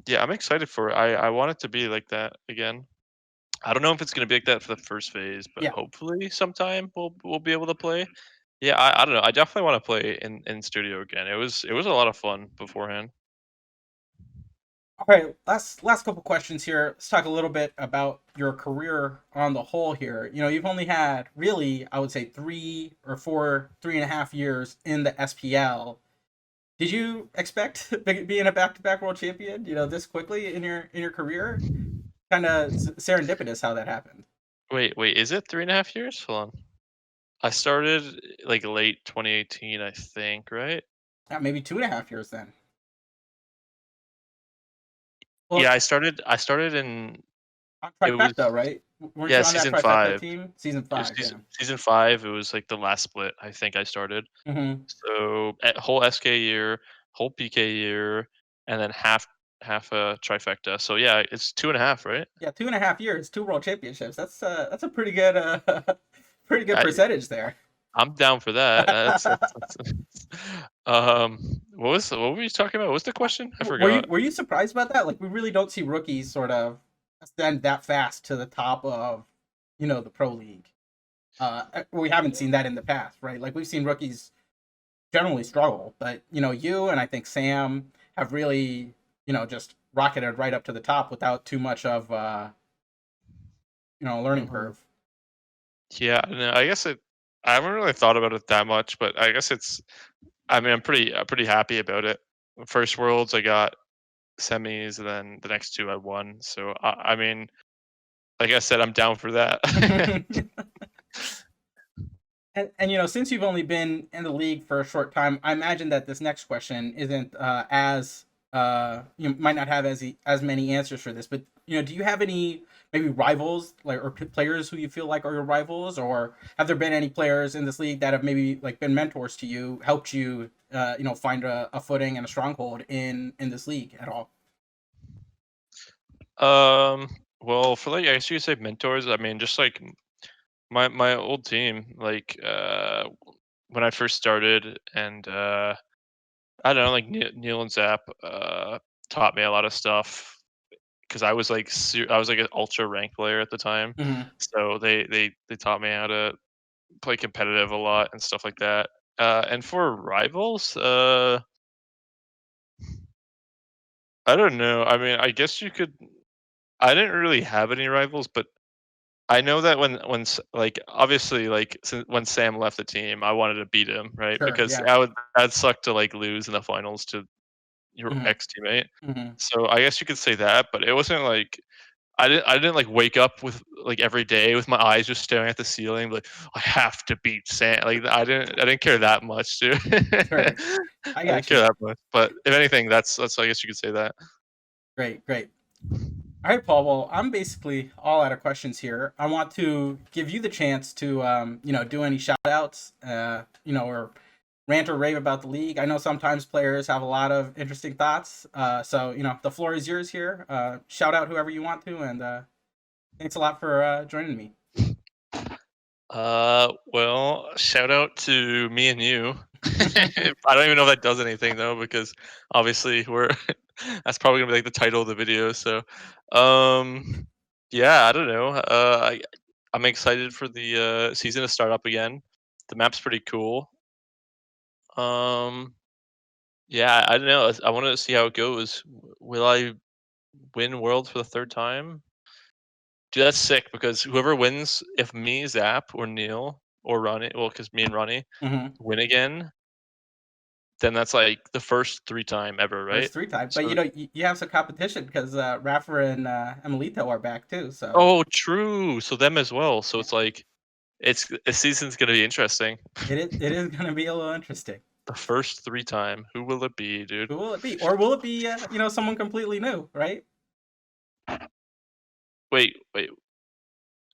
yeah, I'm excited for it. I want it to be like that again. I don't know if it's gonna be like that for the first phase, but Yeah. hopefully sometime we'll be able to play. Yeah, I don't know. I definitely want to play in studio again. It was a lot of fun beforehand. All right, last couple questions here. Let's talk a little bit about your career on the whole here. You've only had really, I would say, 3 and a half years in the SPL. Did you expect being a back-to-back world champion, this quickly in your career? Kind of serendipitous how that happened. Wait, is it 3.5 years? Hold on. I started like late 2018, I think, right? Yeah, maybe 2.5 years then. Yeah, Well, I started in on it was trifecta, right? Weren't yeah, you on that season trifecta 5. team? Season It was 5, yeah. season 5. It was like the last split. I think I started. Hmm. So whole SK year, whole PK year, and then half a trifecta. So yeah, it's 2.5, right? Yeah, 2.5 years, two world championships. That's a pretty good pretty good I percentage there. I'm down for that. What were you talking about? What was the question? I forgot. Were you surprised about that? Like, we really don't see rookies sort of ascend that fast to the top of the pro league. We haven't seen that in the past, right? Like, we've seen rookies generally struggle, but you and I think Sam have really just rocketed right up to the top without too much of learning Mhm. curve. Yeah, no, I guess I haven't really thought about it that much, but I guess it's. I mean, I'm pretty happy about it. First worlds, I got semis, and then the next two I won. So I mean, like I said, I'm down for that. And since you've only been in the league for a short time, I imagine that this next question isn't as you might not have as many answers for this, but do you have any maybe rivals like or players who you feel like are your rivals, or have there been any players in this league that have maybe like been mentors to you, helped you, find a footing and a stronghold in this league at all? Well, for like I guess you could say mentors. I mean, just like my old team, like when I first started, and I don't know, like Neil and Zap taught me a lot of stuff because I was like I was like an ultra rank player at the time, Hmm. so they taught me how to play competitive a lot and stuff like that. And for rivals, I don't know. I mean, I guess you could. I didn't really have any rivals, but I know that like obviously like when Sam left the team, I wanted to beat him, right? Sure. Because Yeah. that'd suck to like lose in the finals to your Hmm. ex teammate. Hmm. So I guess you could say that, but it wasn't like I didn't like wake up with like every day with my eyes just staring at the ceiling, like I have to beat Sam. Like I didn't care that much, dude. Sure. I I didn't got care you. that much. But if anything, that's I guess you could say that. Great. Great. All right, Paul. Well, I'm basically all out of questions here. I want to give you the chance to, do any shout outs, or rant or rave about the league. I know sometimes players have a lot of interesting thoughts. So, the floor is yours here. Shout out whoever you want to. And thanks a lot for joining me. Well, shout out to me and you. I don't even know if that does anything though, because obviously we're that's probably gonna be like the title of the video. So, um, yeah, I don't know. I'm excited for the season to start up again. The map's pretty cool. Um, yeah, I don't know. I want to see how it goes. Will I win Worlds for the third time? Dude, that's sick because whoever wins, if me, Zap, or Neil, or Ronnie, well, because me and Ronnie Hmm. win again, then that's like the first 3 time ever, right? First 3 time. But, So, you have some competition because Rafa and Emilito are back too. So oh, true. So them as well. So it's like the season's gonna be interesting. it is going to be a little interesting. The first 3 time, who will it be, dude? Who will it be? Or will it be, someone completely new, right? Wait.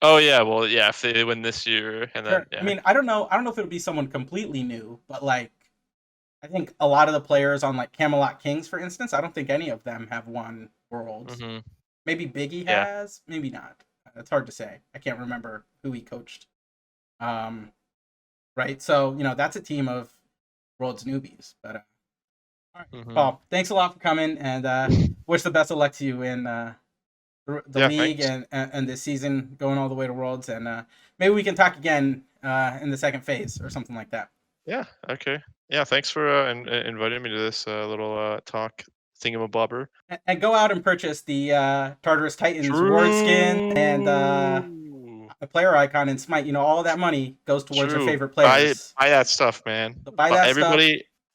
Oh yeah, well yeah, if they win this year, and then Sure. I yeah. mean, I don't know. I don't know if it'll be someone completely new, but like, I think a lot of the players on like Camelot Kings, for instance, I don't think any of them have won Worlds. Hmm. Maybe Biggie Yeah. has, maybe not. It's hard to say. I can't remember who he coached. Um, right. So that's a team of Worlds newbies. But all right, Hmm. Paul, thanks a lot for coming, and wish the best of luck to you in the Yeah, league thanks. and this season going all the way to Worlds, and maybe we can talk again in the second phase or something like that. Yeah. Okay. Yeah. Thanks for inviting me to this little talk thingamabobber. And go out and purchase the Tartarus Titans ward skin and True. a player icon in Smite. All that money goes towards your True. favorite players. Buy that stuff, man. So buy that stuff.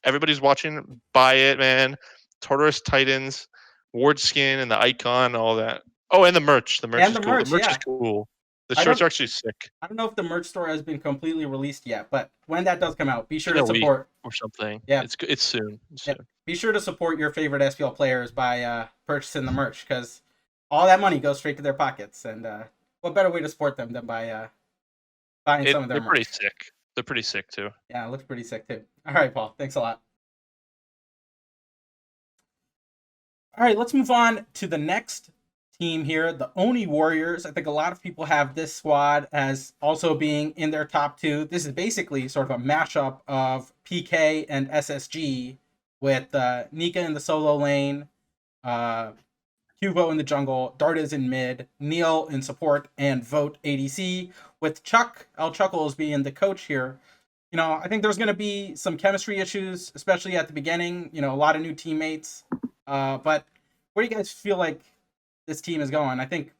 Everybody's watching. Buy it, man. Tartarus Titans, Ward skin, and the icon, all that. Oh, and the merch. The merch And is the cool. The merch, merch is yeah. cool. The I shirts don't are actually sick. I don't know if the merch store has been completely released yet, but when that does come out, be sure In to a week support. or something. Yeah, It's soon. It's yeah. soon. Be sure to support your favorite SPL players by purchasing the merch, because all that money goes straight to their pockets. And what better way to support them than by buying some of their They're pretty merch? sick. They're pretty sick too. Yeah, it looks pretty sick too. All right, Paul. Thanks a lot. All right, let's move on to the next team here, the Oney Warriors. I think a lot of people have this squad as also being in their top two. This is basically sort of a mashup of PK and SSG with Nika in the solo lane, Hugo in the jungle, Dardas in mid, Neil in support, and Vote ADC, with Chuck L. Chuckles being the coach here. I think there's going to be some chemistry issues, especially at the beginning. A lot of new teammates. But where do you guys feel like this team is going? I think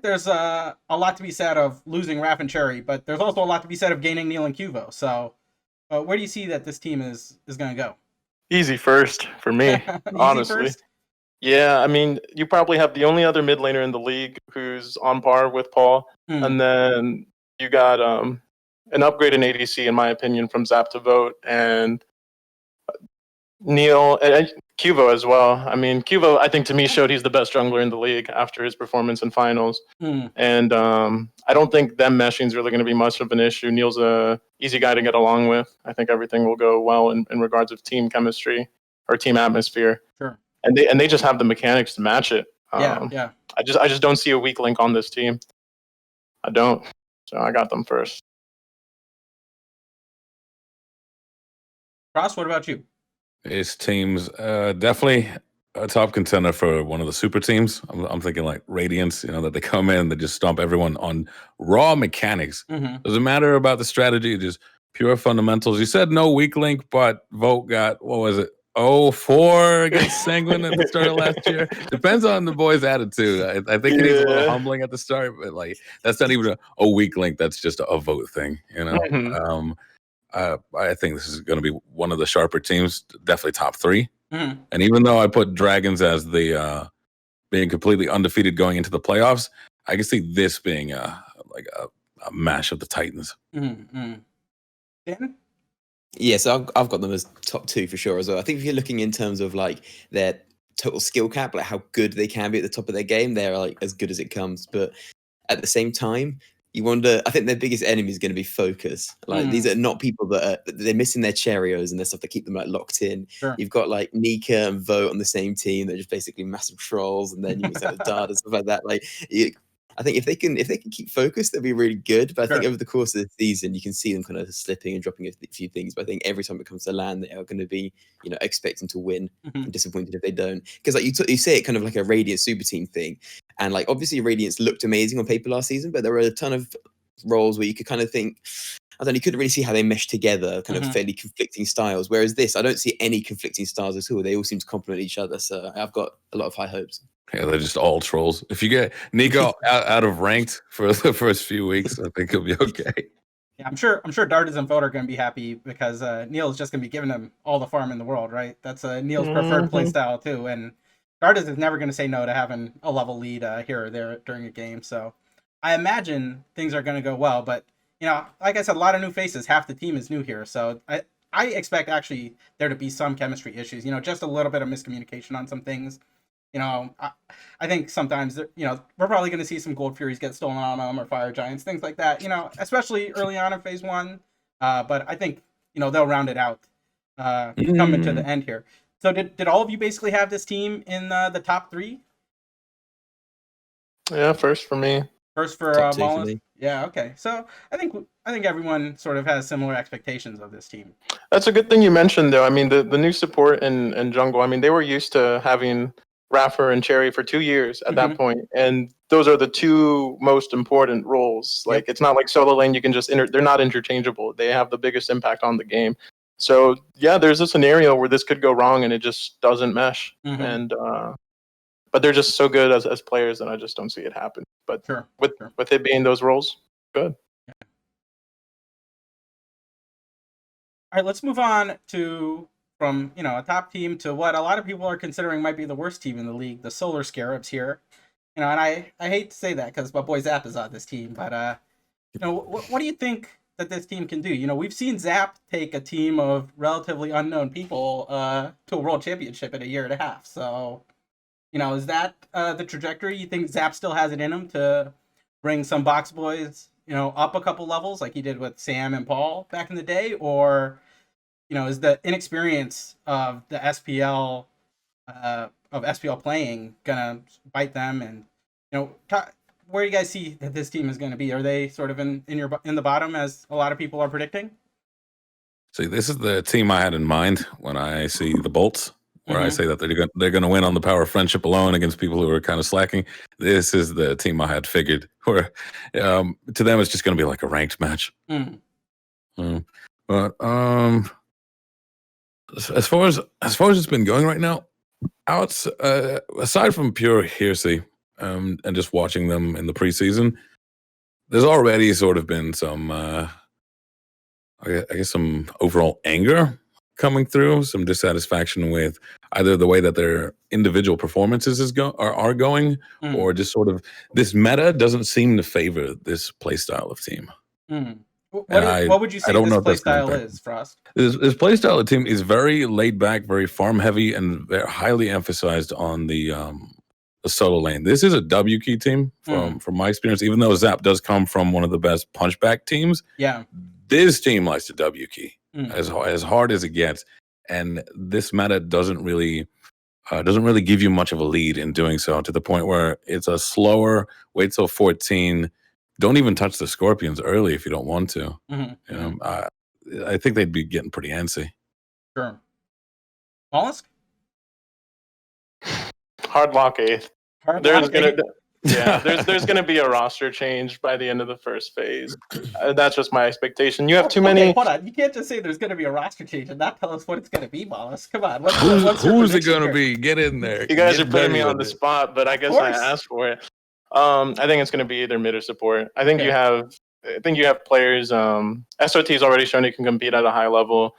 there's a lot to be said of losing Raph and Cherry, but there's also a lot to be said of gaining Neil and Cuvo. So where do you see that this team is going to go? Easy first for me, Easy honestly. first? Yeah, I mean, you probably have the only other mid laner in the league who's on par with Paul, and then you got an upgrade in ADC, in my opinion, from Zap to Vote, and Neil. And Cuvo as well. I mean, Cuvo, I think to me showed he's the best jungler in the league after his performance in finals. And I don't think them meshing is really going to be much of an issue. Neil's a easy guy to get along with. I think everything will go well in regards of team chemistry or team atmosphere. Sure. And they just have the mechanics to match it. Yeah. I just don't see a weak link on this team. I don't. So I got them first. Ross, what about you? His team's definitely a top contender for one of the super teams. I'm thinking like Radiance, that they come in, they just stomp everyone on raw mechanics. Doesn't matter about the strategy, just pure fundamentals. You said no weak link, but Vote got, what was it? 0-4 against Sanguine at the start of last year. Depends on the boy's attitude. I think he needs a little humbling at the start, but like that's not even a weak link. That's just a Vote thing, I think this is going to be one of the sharper teams, definitely top 3. And even though I put Dragons as the being completely undefeated going into the playoffs, I can see this being a mash of the Titans. Dan? Yeah, so I've got them as top 2 for sure as well. I think if you're looking in terms of like their total skill cap, like how good they can be at the top of their game, they're like as good as it comes. But at the same time, you wonder, I think their biggest enemy is going to be focus. Like these are not people they're missing their Cheerios and their stuff that keep them like locked in. Sure. You've got like Nika and Vote on the same team. They're just basically massive trolls, and then you mix out Dart and stuff like that. Like I think if they can keep focused, they'll be really good. But I think over the course of the season, you can see them kind of slipping and dropping a few things. But I think every time it comes to land, they are going to be, expecting to win and disappointed if they don't. Because like you say it kind of like a Radiant super team thing. And like obviously Radiance looked amazing on paper last season, but there were a ton of roles where you could kind of think, I don't know, you couldn't really see how they mesh together, kind of fairly conflicting styles. Whereas this, I don't see any conflicting styles at all. They all seem to complement each other. So I've got a lot of high hopes. Yeah, they're just all trolls. If you get Nico out of ranked for the first few weeks, I think he'll be okay. Yeah, I'm sure Dardas and Vote are going to be happy because Neil's just going to be giving them all the farm in the world, right? That's Neil's preferred play style too, and Dardas is never going to say no to having a level lead here or there during a game. So I imagine things are going to go well. But like I said, a lot of new faces. Half the team is new here, so I expect actually there to be some chemistry issues. Just a little bit of miscommunication on some things. I think sometimes we're probably going to see some Gold Furies get stolen on them or Fire Giants, things like that. Especially early on in Phase 1. But I think they'll round it out coming to the end here. So did all of you basically have this team in the top 3? Yeah, first for me. First for Mollusk. Yeah, okay. So I think everyone sort of has similar expectations of this team. That's a good thing you mentioned, though. I mean, the new support in jungle. I mean, they were used to having Raffer and Cherry for 2 years at that point, and those are the 2 most important roles. Like it's not like solo lane you can just they're not interchangeable. They have the biggest impact on the game. So yeah, there's a scenario where this could go wrong and it just doesn't mesh. And but they're just so good as players that I just don't see it happen. But with it being those roles, good. All right, let's move on from a top team to what a lot of people are considering might be the worst team in the league, the Solar Scarabs here. And I hate to say that because my boy Zap is on this team, but what do you think that this team can do? We've seen Zap take a team of relatively unknown people to a world championship in a year and a half. So, is that the trajectory? You think Zap still has it in him to bring some box boys, up a couple levels like he did with Sam and Paul back in the day, or is the inexperience of the SPL playing gonna bite them? And where do you guys see that this team is going to be? Are they sort of in the bottom as a lot of people are predicting? See, this is the team I had in mind when I see the Bolts, where I say that they're going to win on the power of friendship alone against people who are kind of slacking. This is the team I had figured, where to them it's just going to be like a ranked match. But as far as it's been going right now, aside from pure hearsay and just watching them in the preseason, there's already sort of been some, I guess, some overall anger coming through, some dissatisfaction with either the way that their individual performances are going, or just sort of this meta doesn't seem to favor this play style of team. What would you say I don't this know if play that's gonna style impact is, Frost? His play style of the team is very laid back, very farm heavy, and they're highly emphasized on the solo lane. This is a W key team from my experience. Even though Zap does come from one of the best punchback teams, Yeah, this team likes to W key as hard as it gets, and this meta doesn't really give you much of a lead in doing so. To the point where it's a slower wait till 14. Don't even touch the Scorpions early if you don't want to. I think they'd be getting pretty antsy. Sure. Mollusk? Hard lock 8th. There's There's gonna be a roster change by the end of the first phase. That's just my expectation. You have too many. Hold on, you can't just say there's gonna be a roster change and not tell us what it's gonna be, Mollusk. Come on, who's it gonna be? Get in there. You guys are putting me on the spot, but I guess I asked for it. I think it's gonna be either mid or support. I think you have players. SOT's already shown he can compete at a high level.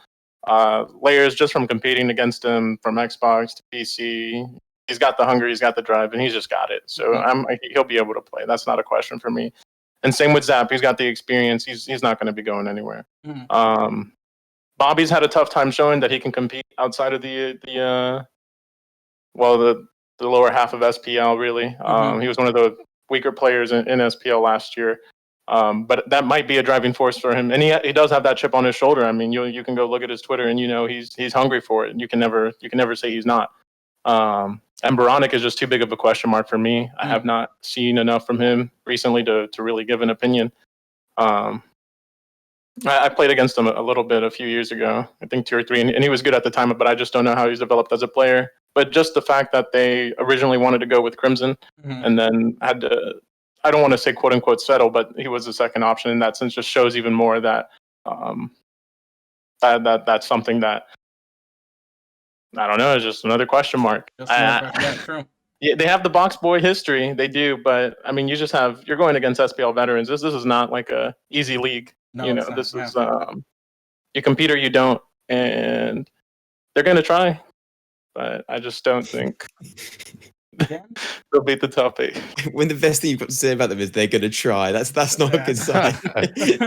Layers just from competing against him from Xbox to PC. He's got the hunger, he's got the drive, and he's just got it. So he'll be able to play. That's not a question for me. And same with Zap. He's got the experience. He's not going to be going anywhere. Bobby's had a tough time showing that he can compete outside of the lower half of SPL. Really, he was one of the weaker players in SPL last year. But that might be a driving force for him, and he does have that chip on his shoulder. I mean, you can go look at his Twitter, and he's hungry for it. And you can never say he's not. And Baronic is just too big of a question mark for me. I have not seen enough from him recently to really give an opinion. I played against him a little bit a few years ago, I think 2 or 3, and he was good at the time, but I just don't know how he's developed as a player. But just the fact that they originally wanted to go with Crimson and then had to, I don't want to say quote unquote settle, but he was the second option in that sense, just shows even more that that's something that, I don't know. It's just another question mark. Yeah, true. Yeah, they have the box boy history. They do, but I mean, you're going against SPL veterans. This is not like a easy league. No, This is you compete or you don't, and they're going to try, but I just don't think they'll beat the top 8. When the best thing you've got to say about them is they're going to try, that's not a good sign.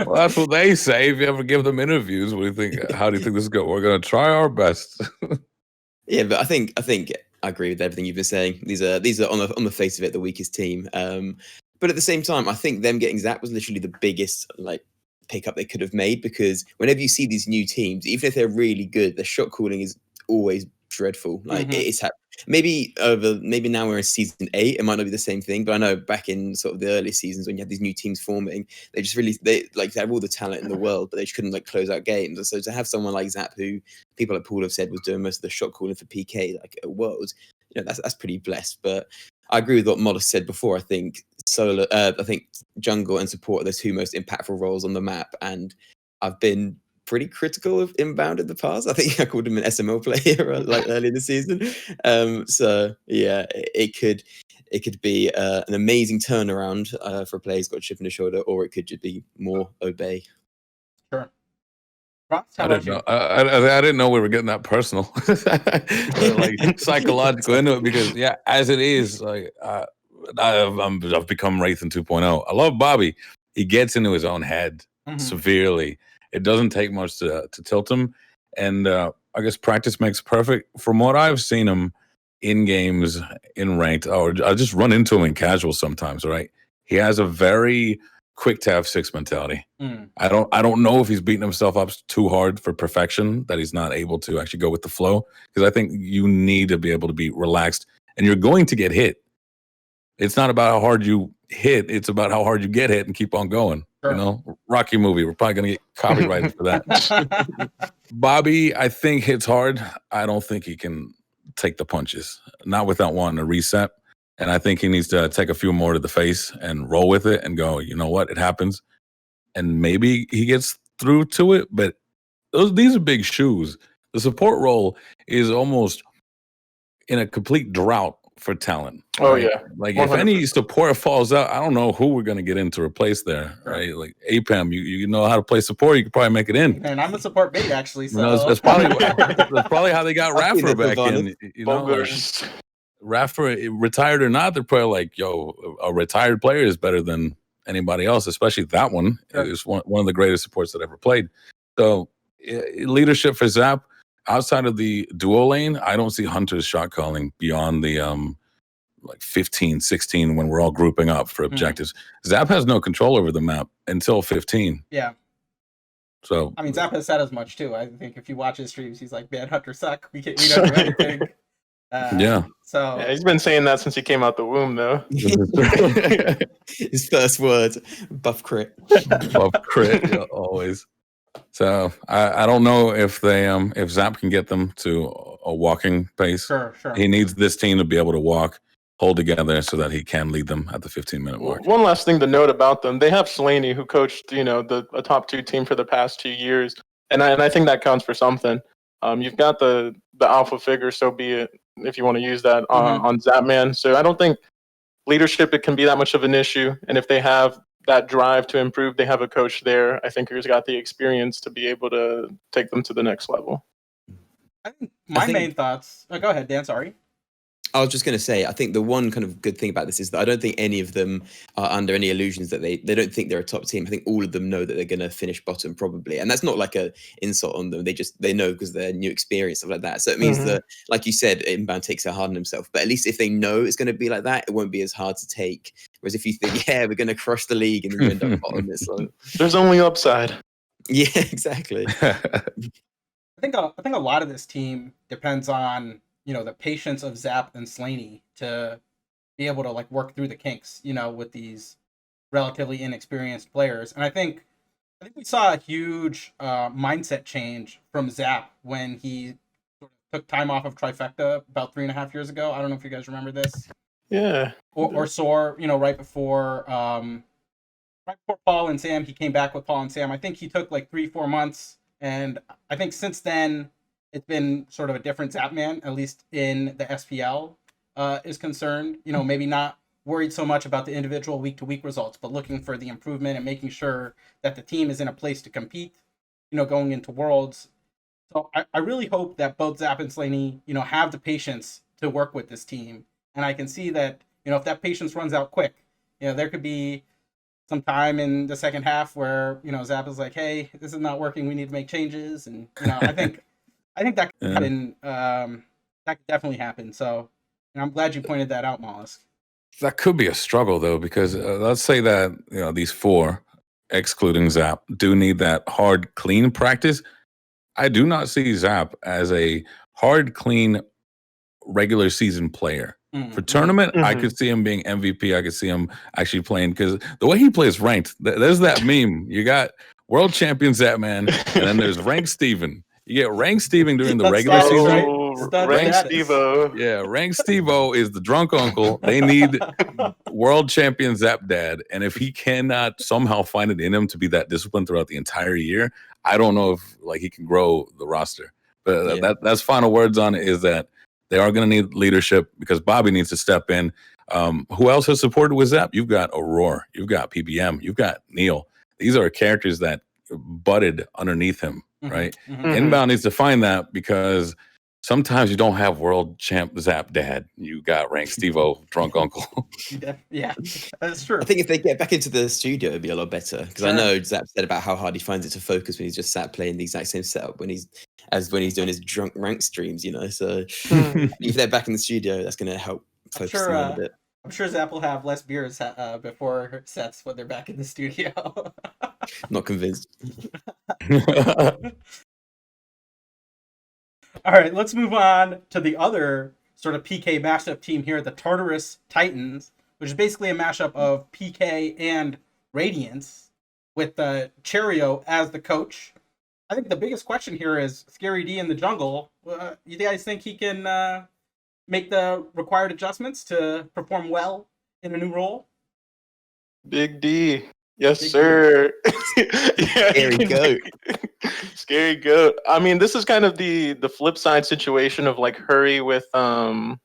Well, that's what they say. If you ever give them interviews, what do you think? How do you think this is going? We're going to try our best. Yeah, but I think I agree with everything you've been saying. These are on the face of it the weakest team. But at the same time, I think them getting Zap was literally the biggest pickup they could have made, because whenever you see these new teams, even if they're really good, their shot calling is always dreadful. It's maybe now we're in season 8, it might not be the same thing, but I know back in sort of the early seasons when you had these new teams forming, they have all the talent in the world, but they just couldn't close out games. And so to have someone like Zap, who people like Paul have said was doing most of the shot calling for PK at Worlds, that's pretty blessed. But I agree with what Mollusk said before. I think jungle and support are the 2 most impactful roles on the map, and I've been pretty critical of Inbound in the past. I think I called him an SML player early in the season. So yeah, it could be an amazing turnaround for a player who's got a chip in the shoulder, or it could just be more obey. Sure. Ross, I didn't know we were getting that personal, psychological into it, because as it is, I've become Wraithen 2.0. I love Bobby. He gets into his own head severely. It doesn't take much to tilt him, and I guess practice makes perfect. From what I've seen him in games, in ranked, or I just run into him in casual sometimes. Right, he has a very quick to have 6 mentality. I don't know if he's beating himself up too hard for perfection, that he's not able to actually go with the flow, because I think you need to be able to be relaxed, and you're going to get hit. It's not about how hard you hit; it's about how hard you get hit and keep on going. Sure. Rocky movie. We're probably going to get copyrighted for that. Bobby, I think, hits hard. I don't think he can take the punches, not without wanting to reset. And I think he needs to take a few more to the face and roll with it and go, you know what, it happens. And maybe he gets through to it. But these are big shoes. The support role is almost in a complete drought for talent. Oh, right? yeah. 100%. If any support falls out, I don't know who we're going to get in to replace there, right? Like Apam, you know how to play support, you could probably make it in. And I'm a support bait, actually. So that's probably how they got Raffer back in. Raffer, retired or not, they're probably like, yo, a retired player is better than anybody else, especially that one. Sure. Is one of the greatest supports that ever played. So leadership for Zap, outside of the duo lane, I don't see Hunter's shot calling beyond the like 15, 16 when we're all grouping up for objectives. Zap has no control over the map until 15. Yeah. So I mean, Zap has said as much too. I think if you watch his streams, he's like, "Man, Hunter suck. We don't do anything." yeah. So Yeah, he's been saying that since he came out the womb, though. His first word, buff crit. Buff crit, yeah, always. So I don't know if they if Zap can get them to a walking pace. sure. He needs this team to be able to walk, hold together, so that he can lead them at the 15-minute mark. One last thing to note about them: they have Slaney, who coached, a top 2 team for the past 2 years, and I think that counts for something. You've got the alpha figure, so be it, if you want to use that on Zapman. So I don't think leadership it can be that much of an issue, and if they have that drive to improve, they have a coach there, I think, who's got the experience to be able to take them to the next level. I think main thoughts. Go ahead, Dan. Sorry. I was just going to say, I think the one kind of good thing about this is that I don't think any of them are under any illusions that they don't think they're a top team. I think all of them know that they're going to finish bottom probably. And that's not like a insult on them. They know because they're new experience, stuff like that. So it means that, like you said, Inbound takes it hard on himself. But at least if they know it's going to be like that, it won't be as hard to take. Whereas if you think, yeah, we're going to crush the league and then you end up bottom, it's like... There's only upside. Yeah, exactly. I think a lot of this team depends on the patience of Zap and Slaney to be able to like work through the kinks, with these relatively inexperienced players. And I think we saw a huge mindset change from Zap when he sort of took time off of Trifecta about 3.5 years ago. I don't know if you guys remember this. Yeah. Or Soar, right before Paul and Sam, he came back with Paul and Sam. I think he took like 3-4 months, and I think since then it's been sort of a different Zapman, at least in the SPL is concerned. Maybe not worried so much about the individual week-to-week results, but looking for the improvement and making sure that the team is in a place to compete, going into Worlds. So I really hope that both Zap and Slaney, have the patience to work with this team. And I can see that, if that patience runs out quick, there could be some time in the second half where, Zap is like, hey, this is not working. We need to make changes. And, I think that could happen. That could definitely happen. So I'm glad you pointed that out, Mollusk. That could be a struggle, though, because let's say that these 4, excluding Zap, do need that hard, clean practice. I do not see Zap as a hard, clean, regular season player. For tournament, I could see him being MVP. I could see him actually playing, because the way he plays ranked, there's that meme. You got world champion Zapman, and then there's ranked Steven. You get ranked Steven during the regular season. Right? Ranked Steve-O. Yeah, ranked Steve-O is the drunk uncle. They need world champion Zap Dad. And if he cannot somehow find it in him to be that disciplined throughout the entire year, I don't know if he can grow the roster. But that's final words on it, is that they are going to need leadership, because Bobby needs to step in. Who else has supported with Zap? You've got Aurora. You've got PBM. You've got Neil. These are characters that butted underneath him, right? Inbound needs to find that, because sometimes you don't have world champ Zap Dad. You got ranked Steve-O, drunk uncle. Yeah, that's true. I think if they get back into the studio, it'd be a lot better, because I know Zap said about how hard he finds it to focus when he's just sat playing the exact same setup when he's doing his drunk rank streams, So if they're back in the studio, that's going to help focus them on a bit. I'm sure Zap will have less beers before sets when they're back in the studio. Not convinced. All right, let's move on to the other sort of PK mashup team here, the Tartarus Titans, which is basically a mashup of PK and Radiance, with Cherio as the coach. I think the biggest question here is Scary D in the jungle. You guys think he can make the required adjustments to perform well in a new role? Big D. Yes, sir. Scary goat. Scary goat. I mean, this is kind of the flip side situation of like Hurry with Ghost,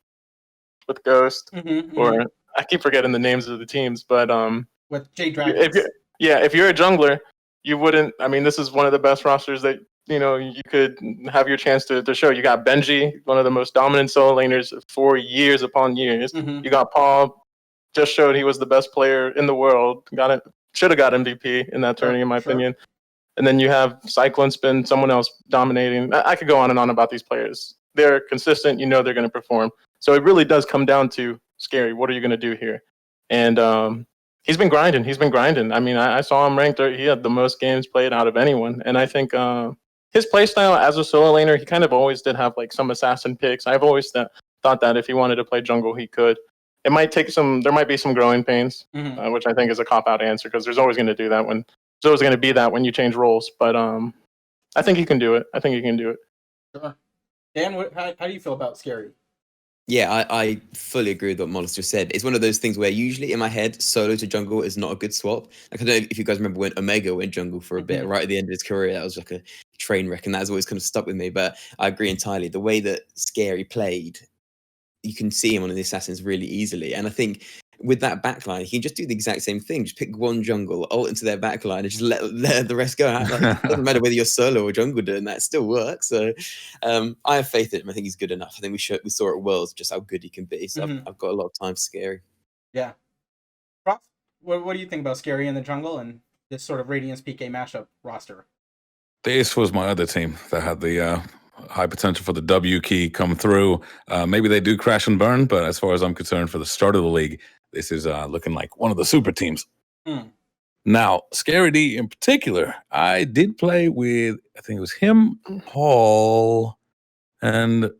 or I keep forgetting the names of the teams, but with Jade Dragons. If you're a jungler, you wouldn't. I mean, this is one of the best rosters that you could have your chance to show. You got Benji, one of the most dominant solo laners for years upon years. You got Paul, just showed he was the best player in the world. Should have got MVP in that tourney, in my opinion. And then you have Cyclone Spin, someone else dominating. I could go on and on about these players. They're consistent. They're going to perform. So it really does come down to Scary. What are you going to do here? And he's been grinding. I mean, I saw him ranked. He had the most games played out of anyone. And I think his play style as a solo laner, he kind of always did have like some assassin picks. I've always thought that if he wanted to play jungle, he could. There might be some growing pains, which I think is a cop-out answer, because there's always going to do that there's always going to be that when you change roles. But I think he can do it. Sure. Dan, how do you feel about Scary? Yeah, I fully agree with what Mollusk just said. It's one of those things where usually in my head, solo to jungle is not a good swap. Like, I don't know if you guys remember when Omega went jungle for a bit, right at the end of his career. That was like a train wreck, and that's always kind of stuck with me. But I agree entirely. The way that Scary played, you can see him on the Assassins really easily. And I think with that backline, he can just do the exact same thing. Just pick one jungle, ult into their backline, and just let the rest go out. Like, it doesn't matter whether you're solo or jungle doing that, it still works. So I have faith in him. I think he's good enough. I think we saw at Worlds just how good he can be. So I've got a lot of time for Scary. Yeah. Ross, what do you think about Scary in the jungle and this sort of Radiance PK mashup roster? This was my other team that had the high potential for the W key come through. Maybe they do crash and burn, but as far as I'm concerned, for the start of the league, this is looking like one of the super teams. Now, Scary D in particular, I did play with, I think it was him, Paul, and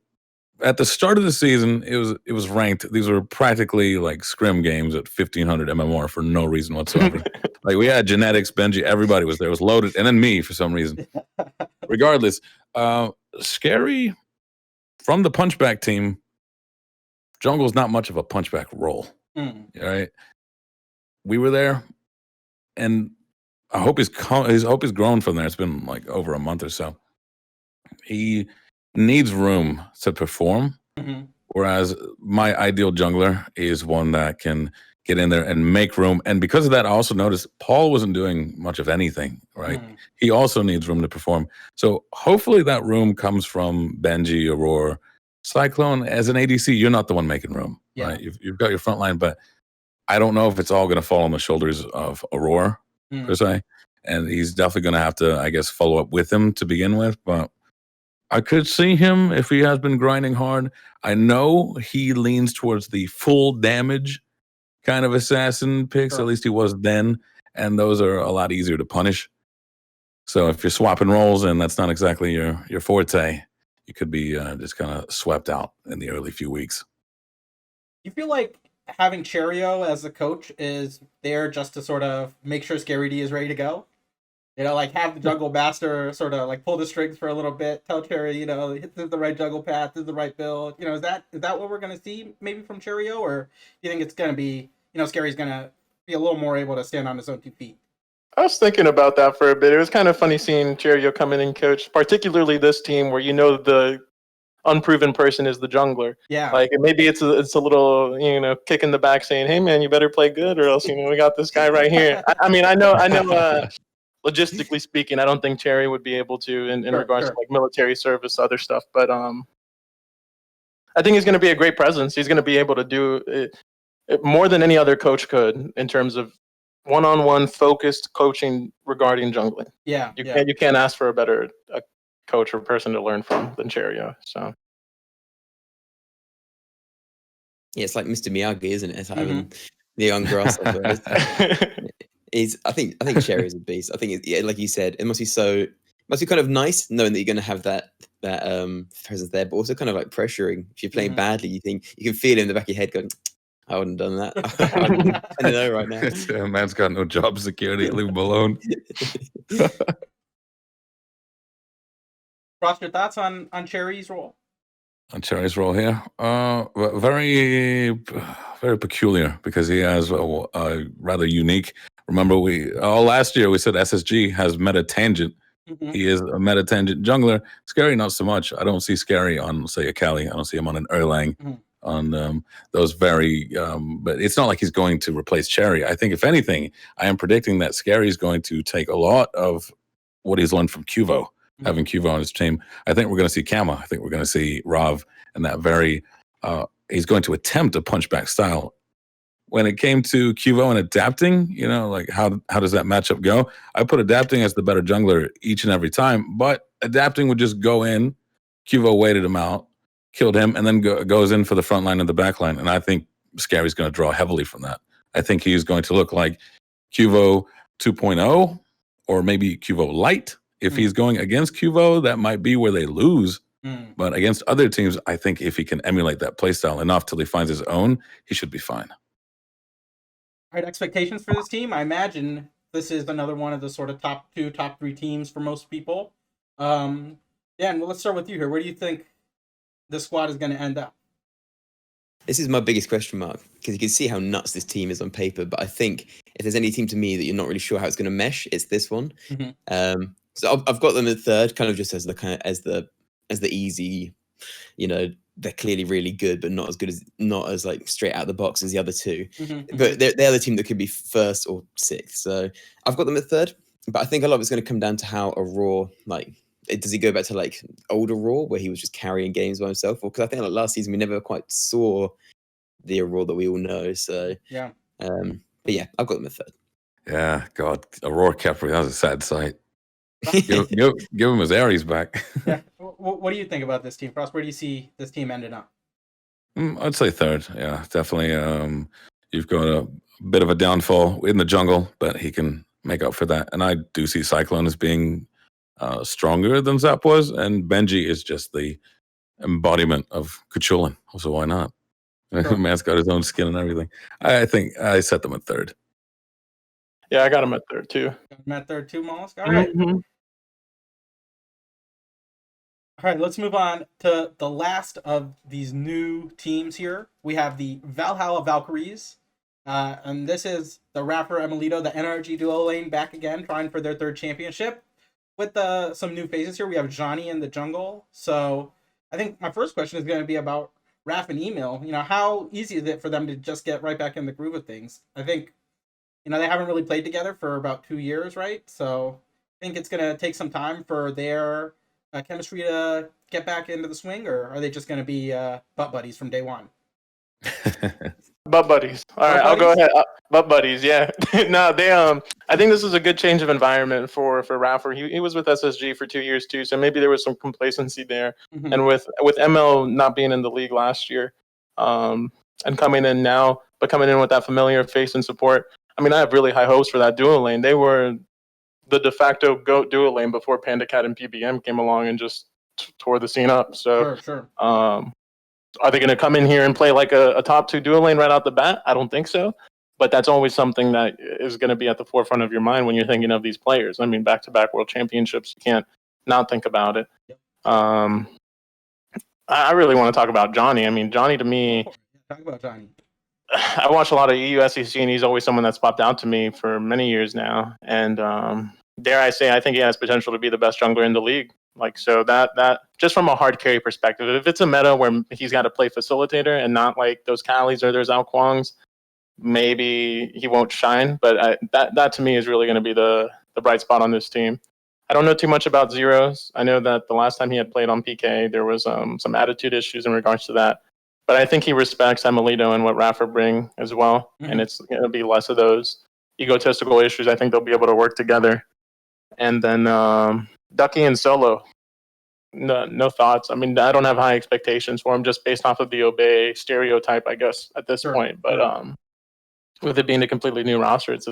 at the start of the season, it was ranked. These were practically like scrim games at 1500 MMR for no reason whatsoever. Like, we had Genetics, Benji, everybody was there. It was loaded, and then me for some reason. Regardless, Scary from the punchback team, jungle's not much of a punchback role. Right? We were there, and I hope he's grown from there. It's been like over a month or so. He needs room to perform, whereas my ideal jungler is one that can get in there and make room. And because of that, I also noticed Paul wasn't doing much of anything, right? He also needs room to perform. So hopefully that room comes from Benji, Aurora, Cyclone. As an ADC, you're not the one making room, right? You've got your front line, but I don't know if it's all going to fall on the shoulders of Aurora, per se. And he's definitely going to have to, I guess, follow up with him to begin with. But I could see him if he has been grinding hard. I know he leans towards the full damage kind of assassin picks. At least he was then. And those are a lot easier to punish. So if you're swapping roles and that's not exactly your forte, you could be just kind of swept out in the early few weeks. You feel like having Cherio as a coach is there just to sort of make sure Scary D is ready to go? Like have the jungle master sort of like pull the strings for a little bit, tell Cherry, this is the right jungle path, this is the right build. Is that what we're going to see maybe from Cherio, or do you think it's going to be, Scary's going to be a little more able to stand on his own 2 feet? I was thinking about that for a bit. It was kind of funny seeing Cherio come in and coach, particularly this team where the unproven person is the jungler. Yeah. Like maybe it's a little, kick in the back saying, "Hey man, you better play good or else, we got this guy right here." I mean, I know logistically speaking, I don't think Cherry would be able to in regards to like military service, other stuff, but I think he's going to be a great presence. He's going to be able to do it more than any other coach could in terms of one-on-one focused coaching regarding jungling. Yeah, you can't ask for a better coach or person to learn from than Cherio. So yeah, it's like Mr. Miyagi, isn't it? It's having the young grasshopper. I think Cherry is a beast. I think like you said, it must be kind of nice knowing that you're going to have that presence there, but also kind of like pressuring. If you're playing badly, you think you can feel it in the back of your head going, I wouldn't have done that. I know right now. Man's got no job security. Leave him alone. Ross, your thoughts on Cherry's role? On Cherry's role here? Very, very peculiar because he has a rather unique. Remember, last year we said SSG has meta tangent. He is a meta tangent jungler. Scary, not so much. I don't see Scary on, say, a Kali. I don't see him on an Erlang. On those very, but it's not like he's going to replace Cherry. I think if anything, I am predicting that Scary is going to take a lot of what he's learned from Cuvo, having Cuvo on his team. I think we're going to see Kama. I think we're going to see Rav, and that very, he's going to attempt a punchback style when it came to QVO and adapting, like how does that matchup go? I put adapting as the better jungler each and every time, but adapting would just go in, QVO waited him out, killed him, and then goes in for the front line and the back line. And I think Scary's going to draw heavily from that. I think he's going to look like QVO 2.0 or maybe QVO Lite. If he's going against QVO, that might be where they lose. But against other teams, I think if he can emulate that playstyle enough till he finds his own, he should be fine. All right, expectations for this team. I imagine this is another one of the sort of top 2, top 3 teams for most people. Dan, well, let's start with you here. Where do you think the squad is going to end up? This is my biggest question mark, because you can see how nuts this team is on paper. But I think if there's any team to me that you're not really sure how it's going to mesh, it's this one. So I've got them at third, kind of just as the easy, they're clearly really good, but not as like straight out of the box as the other two. But they're the team that could be first or sixth. So I've got them at third, but I think a lot of it's going to come down to how Aurora, does he go back to like older Raw where he was just carrying games by himself? Or because I think like last season we never quite saw the Raw that we all know. So yeah, but yeah, I've got them at third. Yeah, God, Aurora Capri, that was a sad sight. give him his Aries back. Yeah. What do you think about this team, Frost? Where do you see this team ending up? I'd say third. Yeah, definitely. You've got a bit of a downfall in the jungle, but he can make up for that. And I do see Cyclone as being stronger than Zap was, and Benji is just the embodiment of Kuchulin. Also, why not? Sure. Man's got his own skin and everything. I think I set them at third. Yeah, I got him at third too. I'm at third too, Mollusk. All right. All right, let's move on to the last of these new teams here. We have the Valhalla Valkyries. And this is the Rapper Emilito, the NRG duo lane, back again, trying for their third championship. With some new faces here, we have Johnny in the jungle. So I think my first question is going to be about Raph and Emil. How easy is it for them to just get right back in the groove of things? I think, they haven't really played together for about 2 years, right? So I think it's going to take some time for their chemistry to get back into the swing, or are they just going to be butt buddies from day one? Butt buddies. All right, I'll go ahead. Butt buddies, yeah. No, they. I think this is a good change of environment for Raffer. He was with SSG for 2 years too, so maybe there was some complacency there. And with ML not being in the league last year, and coming in now, but coming in with that familiar face and support. I mean, I have really high hopes for that duo lane. They were the de facto GOAT duo lane before Panda Cat and PBM came along and just tore the scene up. So, sure. Are they going to come in here and play like a top 2 duo lane right out the bat? I don't think so. But that's always something that is going to be at the forefront of your mind when you're thinking of these players. I mean, back-to-back world championships, you can't not think about it. Yep. I really want to talk about Johnny. I mean, Johnny to me... Talk about Johnny. I watch a lot of EU SEC, and he's always someone that's popped out to me for many years now. And dare I say, I think he has potential to be the best jungler in the league. So that just from a hard carry perspective, if it's a meta where he's got to play facilitator and not like those Callies or those Ao Kwongs, maybe he won't shine. But that to me is really going to be the bright spot on this team. I don't know too much about Zeros. I know that the last time he had played on PK, there was some attitude issues in regards to that. But I think he respects Emilito and what Raffer bring as well. And it's going to be less of those egotistical issues. I think they'll be able to work together. And then Ducky and Solo, no thoughts. I mean, I don't have high expectations for him just based off of the Obey stereotype, I guess, at this point. But with it being a completely new roster, it's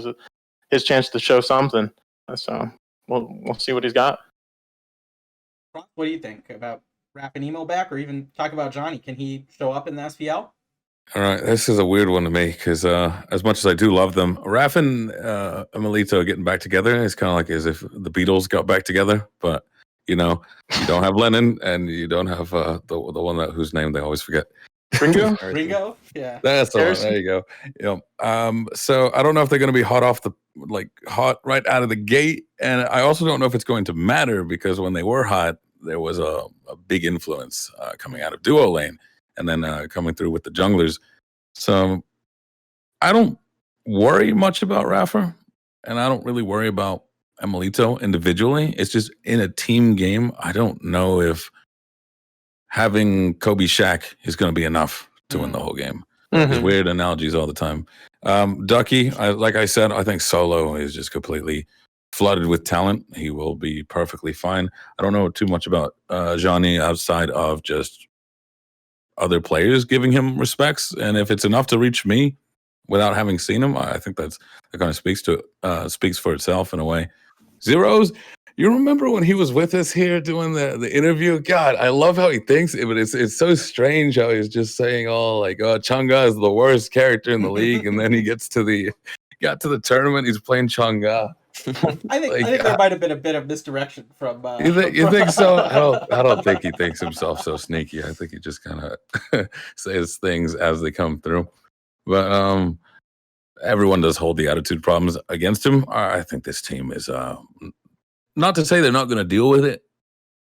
his chance to show something. So we'll see what he's got. What do you think about wrapping Emo back, or even talk about Johnny? Can he show up in the SPL? All right, this is a weird one to me because as much as I do love them, Raph and Emilito getting back together is kind of like as if the Beatles got back together, but you don't have Lennon and you don't have the one whose name they always forget. Ringo? Yeah. That's the one. There you go. So I don't know if they're going to be hot right out of the gate, and I also don't know if it's going to matter because when they were hot, there was a big influence coming out of duo lane. And then coming through with the junglers. So I don't worry much about Raffer, and I don't really worry about Emilito individually. It's just in a team game, I don't know if having Kobe Shaq is going to be enough to win the whole game. These weird analogies all the time. Ducky, like I said, I think Solo is just completely flooded with talent. He will be perfectly fine. I don't know too much about Johnny outside of just other players giving him respects, and if it's enough to reach me without having seen him, I think that kind of speaks for itself in a way. Zeros, you remember when he was with us here doing the interview? God, I love how he thinks, but it's so strange how he's just saying all like, "Oh, Chang'e is the worst character in the league," and then he got to the tournament, he's playing Chang'e. I think there might have been a bit of misdirection from. You think so? I don't think he thinks himself so sneaky. I think he just kind of says things as they come through. But everyone does hold the attitude problems against him. I think this team is not to say they're not going to deal with it,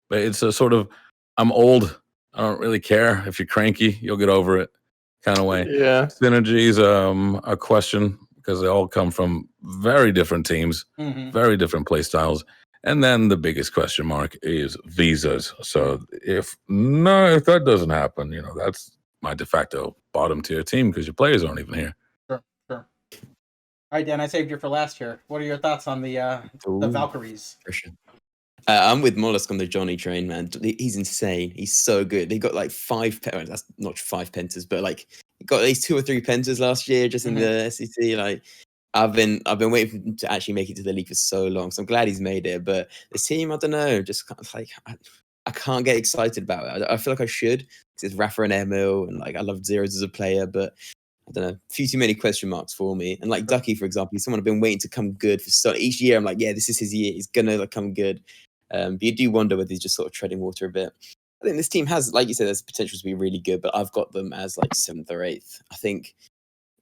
but it's a sort of I'm old. I don't really care if you're cranky. You'll get over it kind of way. Yeah. Synergy's a question, because they all come from very different teams, very different play styles. And then the biggest question mark is visas. So if that doesn't happen, that's my de facto bottom tier team, because your players aren't even here. Sure. All right, Dan, I saved you for last here. What are your thoughts on the Valkyries? For sure. I'm with Mollusk on the Johnny train, man. He's insane. He's so good. They got like that's not 5 pentas, but like he got at least 2 or 3 pentas last year just in the SEC. Like I've been waiting for him to actually make it to the league for so long, so I'm glad he's made it. But this team, I don't know, just like I can't get excited about it. I feel like I should, because it's Rafa and Emil, and like I love Zeros as a player, but I don't know, a few too many question marks for me. And like Ducky, for example, he's someone I've been waiting to come good for each year. I'm like, yeah, this is his year. He's gonna come good. But you do wonder whether he's just sort of treading water a bit. I think this team has, like you said, there's potential to be really good, but I've got them as like 7th or 8th. I think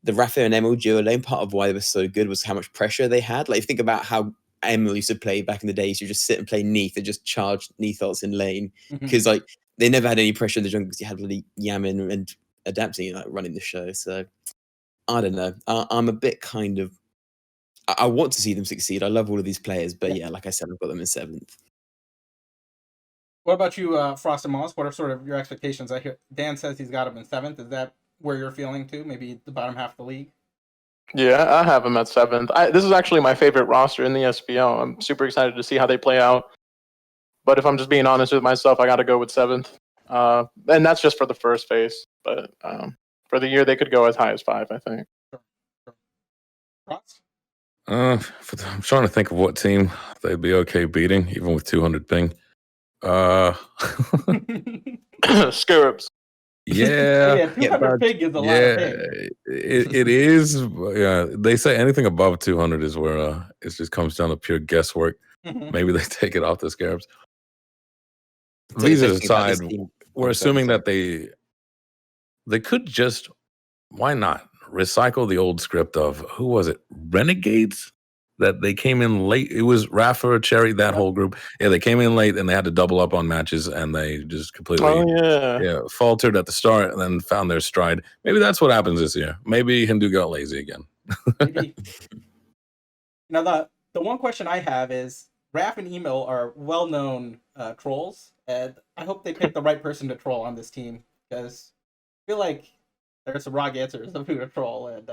the Rafa and Emil duo lane, part of why they were so good was how much pressure they had. Like, if you think about how Emil used to play back in the days, you just sit and play Neath and just charge Neath ults in lane, because like they never had any pressure in the jungle, because you had really Yamin and Adapting, like running the show. So I don't know. I'm a bit kind of, I want to see them succeed. I love all of these players, but yeah, like I said, I've got them in 7th. What about you, Frost and Mollusk? What are sort of your expectations? I hear Dan says he's got him in 7th. Is that where you're feeling too? Maybe the bottom half of the league? Yeah, I have him at 7th. This is actually my favorite roster in the SPL. I'm super excited to see how they play out. But if I'm just being honest with myself, I got to go with 7th. And that's just for the first phase. But for the year, they could go as high as 5, I think. Sure. Frost? I'm trying to think of what team they'd be okay beating, even with 200 ping. Scarabs. Yeah. 200 ping is a lot of ping. It is. Yeah, they say anything above 200 is where it just comes down to pure guesswork. Maybe they take it off the Scarabs. Visas aside, we're assuming that they could just, why not recycle the old script of, who was it, Renegades, that they came in late. It was Rafa, Cherry, that whole group. Yeah, they came in late and they had to double up on matches, and they just completely faltered at the start and then found their stride. Maybe that's what happens this year. Maybe Hindu got lazy again. Maybe. Now, the one question I have is, Raph and Emil are well-known trolls, and I hope they pick the right person to troll on this team, because I feel like there are some wrong answers of who to troll, and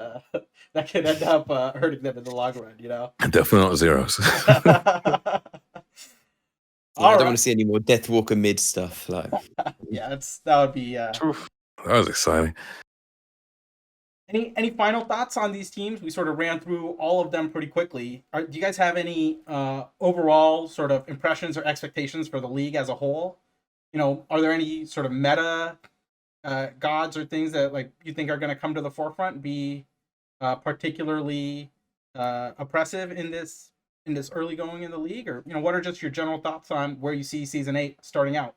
that could end up hurting them in the long run, Definitely not Zeros. I don't want to see any more Deathwalker mid stuff. Like, yeah, that would be. That was exciting. Any final thoughts on these teams? We sort of ran through all of them pretty quickly. Do you guys have any overall sort of impressions or expectations for the league as a whole? Are there any sort of meta gods or things that like you think are going to come to the forefront and be particularly oppressive in this early going in the league? Or what are just your general thoughts on where you see season 8 starting out?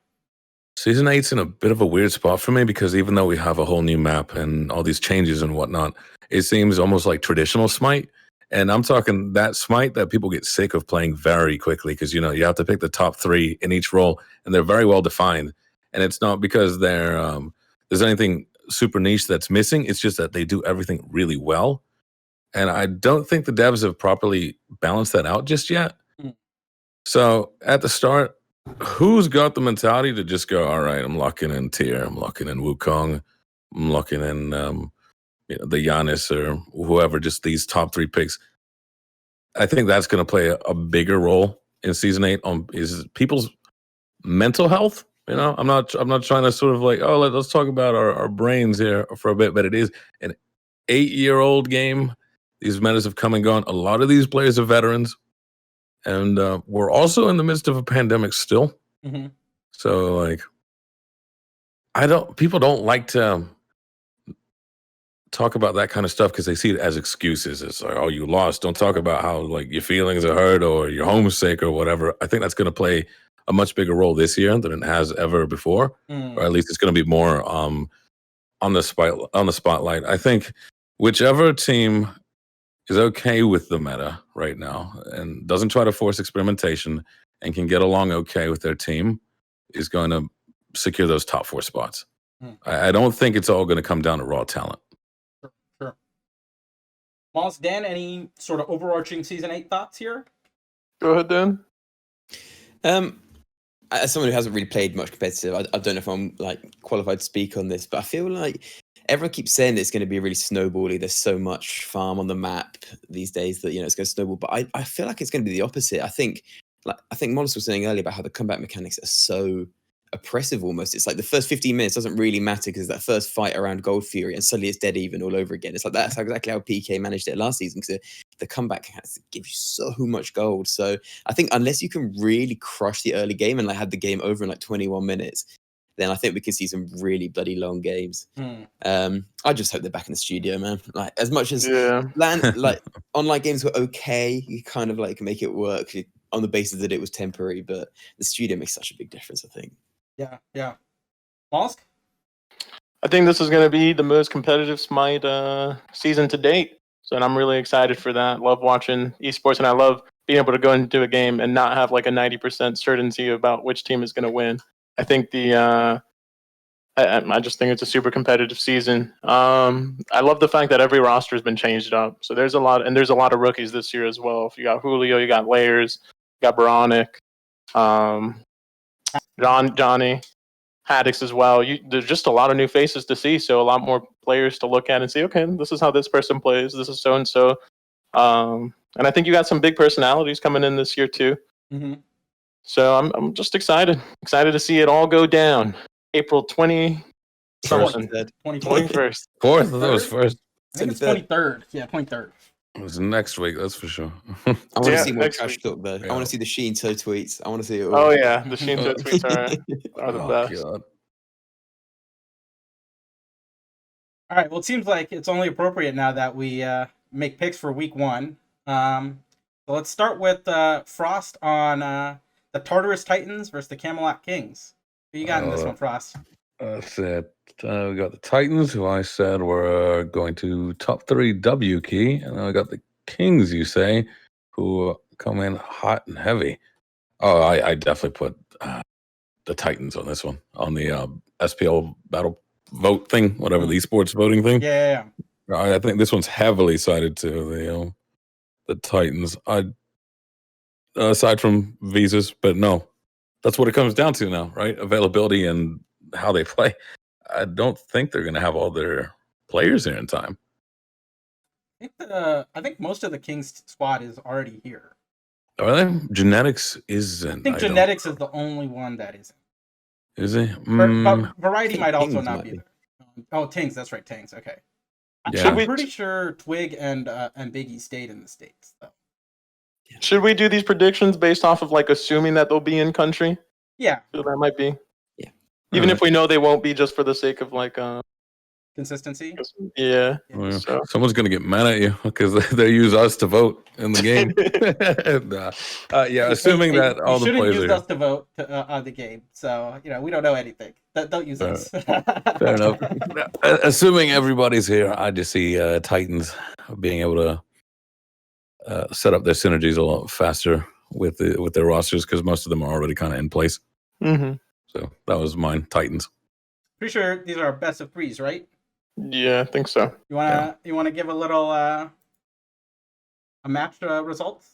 Season 8's in a bit of a weird spot for me, because even though we have a whole new map and all these changes and whatnot, it seems almost like traditional Smite. And I'm talking that Smite that people get sick of playing very quickly, because you have to pick the top 3 in each role, and they're very well defined. And it's not because there's anything super niche that's missing. It's just that they do everything really well. And I don't think the devs have properly balanced that out just yet. So at the start, who's got the mentality to just go, all right, I'm locking in Tier, I'm locking in Wukong, I'm locking in the Giannis or whoever, just these top 3 picks. I think that's going to play a bigger role in season 8 on is people's mental health. I'm not trying to sort of like, oh, let's talk about our brains here for a bit, but it is an 8-year-old game. These metas have come and gone. A lot of these players are veterans, and we're also in the midst of a pandemic still. Mm-hmm. So like, people don't like to talk about that kind of stuff because they see it as excuses. It's like, oh, you lost. Don't talk about how like your feelings are hurt or you're homesick or whatever. I think that's going to play a much bigger role this year than it has ever before, or at least it's going to be more on the spotlight. I think whichever team is okay with the meta right now and doesn't try to force experimentation and can get along okay with their team is going to secure those top 4 spots. I don't think it's all going to come down to raw talent. Sure. Moss, Dan, any sort of overarching season 8 thoughts here? Go ahead, Dan. As someone who hasn't really played much competitive, I don't know if I'm like qualified to speak on this, but I feel like everyone keeps saying it's going to be really snowbally. There's so much farm on the map these days that it's going to snowball. But I feel like it's going to be the opposite. I think Mollusk was saying earlier about how the comeback mechanics are so oppressive almost. It's like the first 15 minutes doesn't really matter because that first fight around Gold Fury and suddenly it's dead even all over again. It's like that's exactly how PK managed it last season because the comeback has to give you so much gold. So I think unless you can really crush the early game and like have the game over in like 21 minutes, then I think we could see some really bloody long games. I just hope they're back in the studio, man. Like as much as like online games were okay, you kind of like make it work on the basis that it was temporary, but the studio makes such a big difference, I think. Yeah. Mollusk? I think this is going to be the most competitive Smite season to date. So and I'm really excited for that. Love watching esports, and I love being able to go into a game and not have like a 90% certainty about which team is going to win. I think I just think it's a super competitive season. I love the fact that every roster has been changed up. So there's a lot of rookies this year as well. If you got Julio, you got Layers, you got Baronic, Johnny, Haddix as well. There's just a lot of new faces to see, so a lot more players to look at and see, okay, this is how this person plays, this is so-and-so. And I think you got some big personalities coming in this year too. Mm-hmm. So I'm just excited to see it all go down. April 20 something. 21st. 4th? That was first. I think it's 23rd. Yeah, 23rd. It was next week, that's for sure. I want to see more next trash week. talk though. Yeah. I want to see the Sheen Toe tweets. I want to see it all. Oh yeah, the Shinto tweets are the best. God. All right. Well, it seems like it's only appropriate now that we make picks for week 1. So let's start with Frost on the Tartarus Titans versus the Camelot Kings. Who you got in this one, Frost? That's it. We got the Titans, who I said were going to top 3 W key, and then we got the Kings, you say, who come in hot and heavy. Oh, I definitely put the Titans on this one, on the SPL battle vote thing, whatever, the esports voting thing. Yeah. I think this one's heavily sided to the Titans. Aside from visas, but no, that's what it comes down to now, right? Availability and how they play. I don't think they're going to have all their players here in time. I think most of the Kings squad is already here. Are they? Genetics isn't. I think Genetics is the only one that isn't. Is he? But Variety might also Tings not might be be. there. Oh, Tings. That's right, Tings. Okay. Yeah. I'm pretty sure Twig and Biggie stayed in the States, though. Should we do these predictions based off of like assuming that they'll be in country? Yeah. So that might be. Yeah. Even if we know they won't be, just for the sake of like Consistency. yeah. Oh, yeah. So. Someone's going to get mad at you because they use us to vote in the game. Yeah, assuming that all the players use are us to vote on the game, so we don't know anything. Don't use us. Fair enough. Assuming everybody's here, I just see Titans being able to set up their synergies a lot faster with their rosters because most of them are already kind of in place. Mm-hmm. So that was mine, Titans. Pretty sure these are best of 3s, right? Yeah, I think so. You wanna give a little a match results?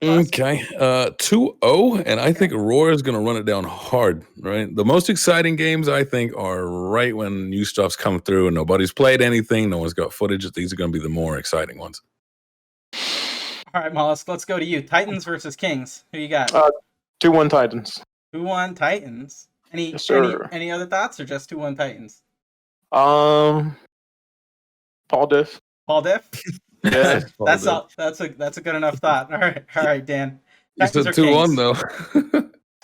Okay, 2-0, and I think Aurora is going to run it down hard, right? The most exciting games, I think, are right when new stuff's come through and nobody's played anything, no one's got footage. These are going to be the more exciting ones. All right, Mollusk, let's go to you. Titans versus Kings. Who you got? 2-1 Titans. 2-1 Titans. Yes, sir. Any other thoughts or just 2-1 Titans? Paul Diff. Paul Diff? Yeah. That's a good enough thought. All right, Dan. You said 2-1 though.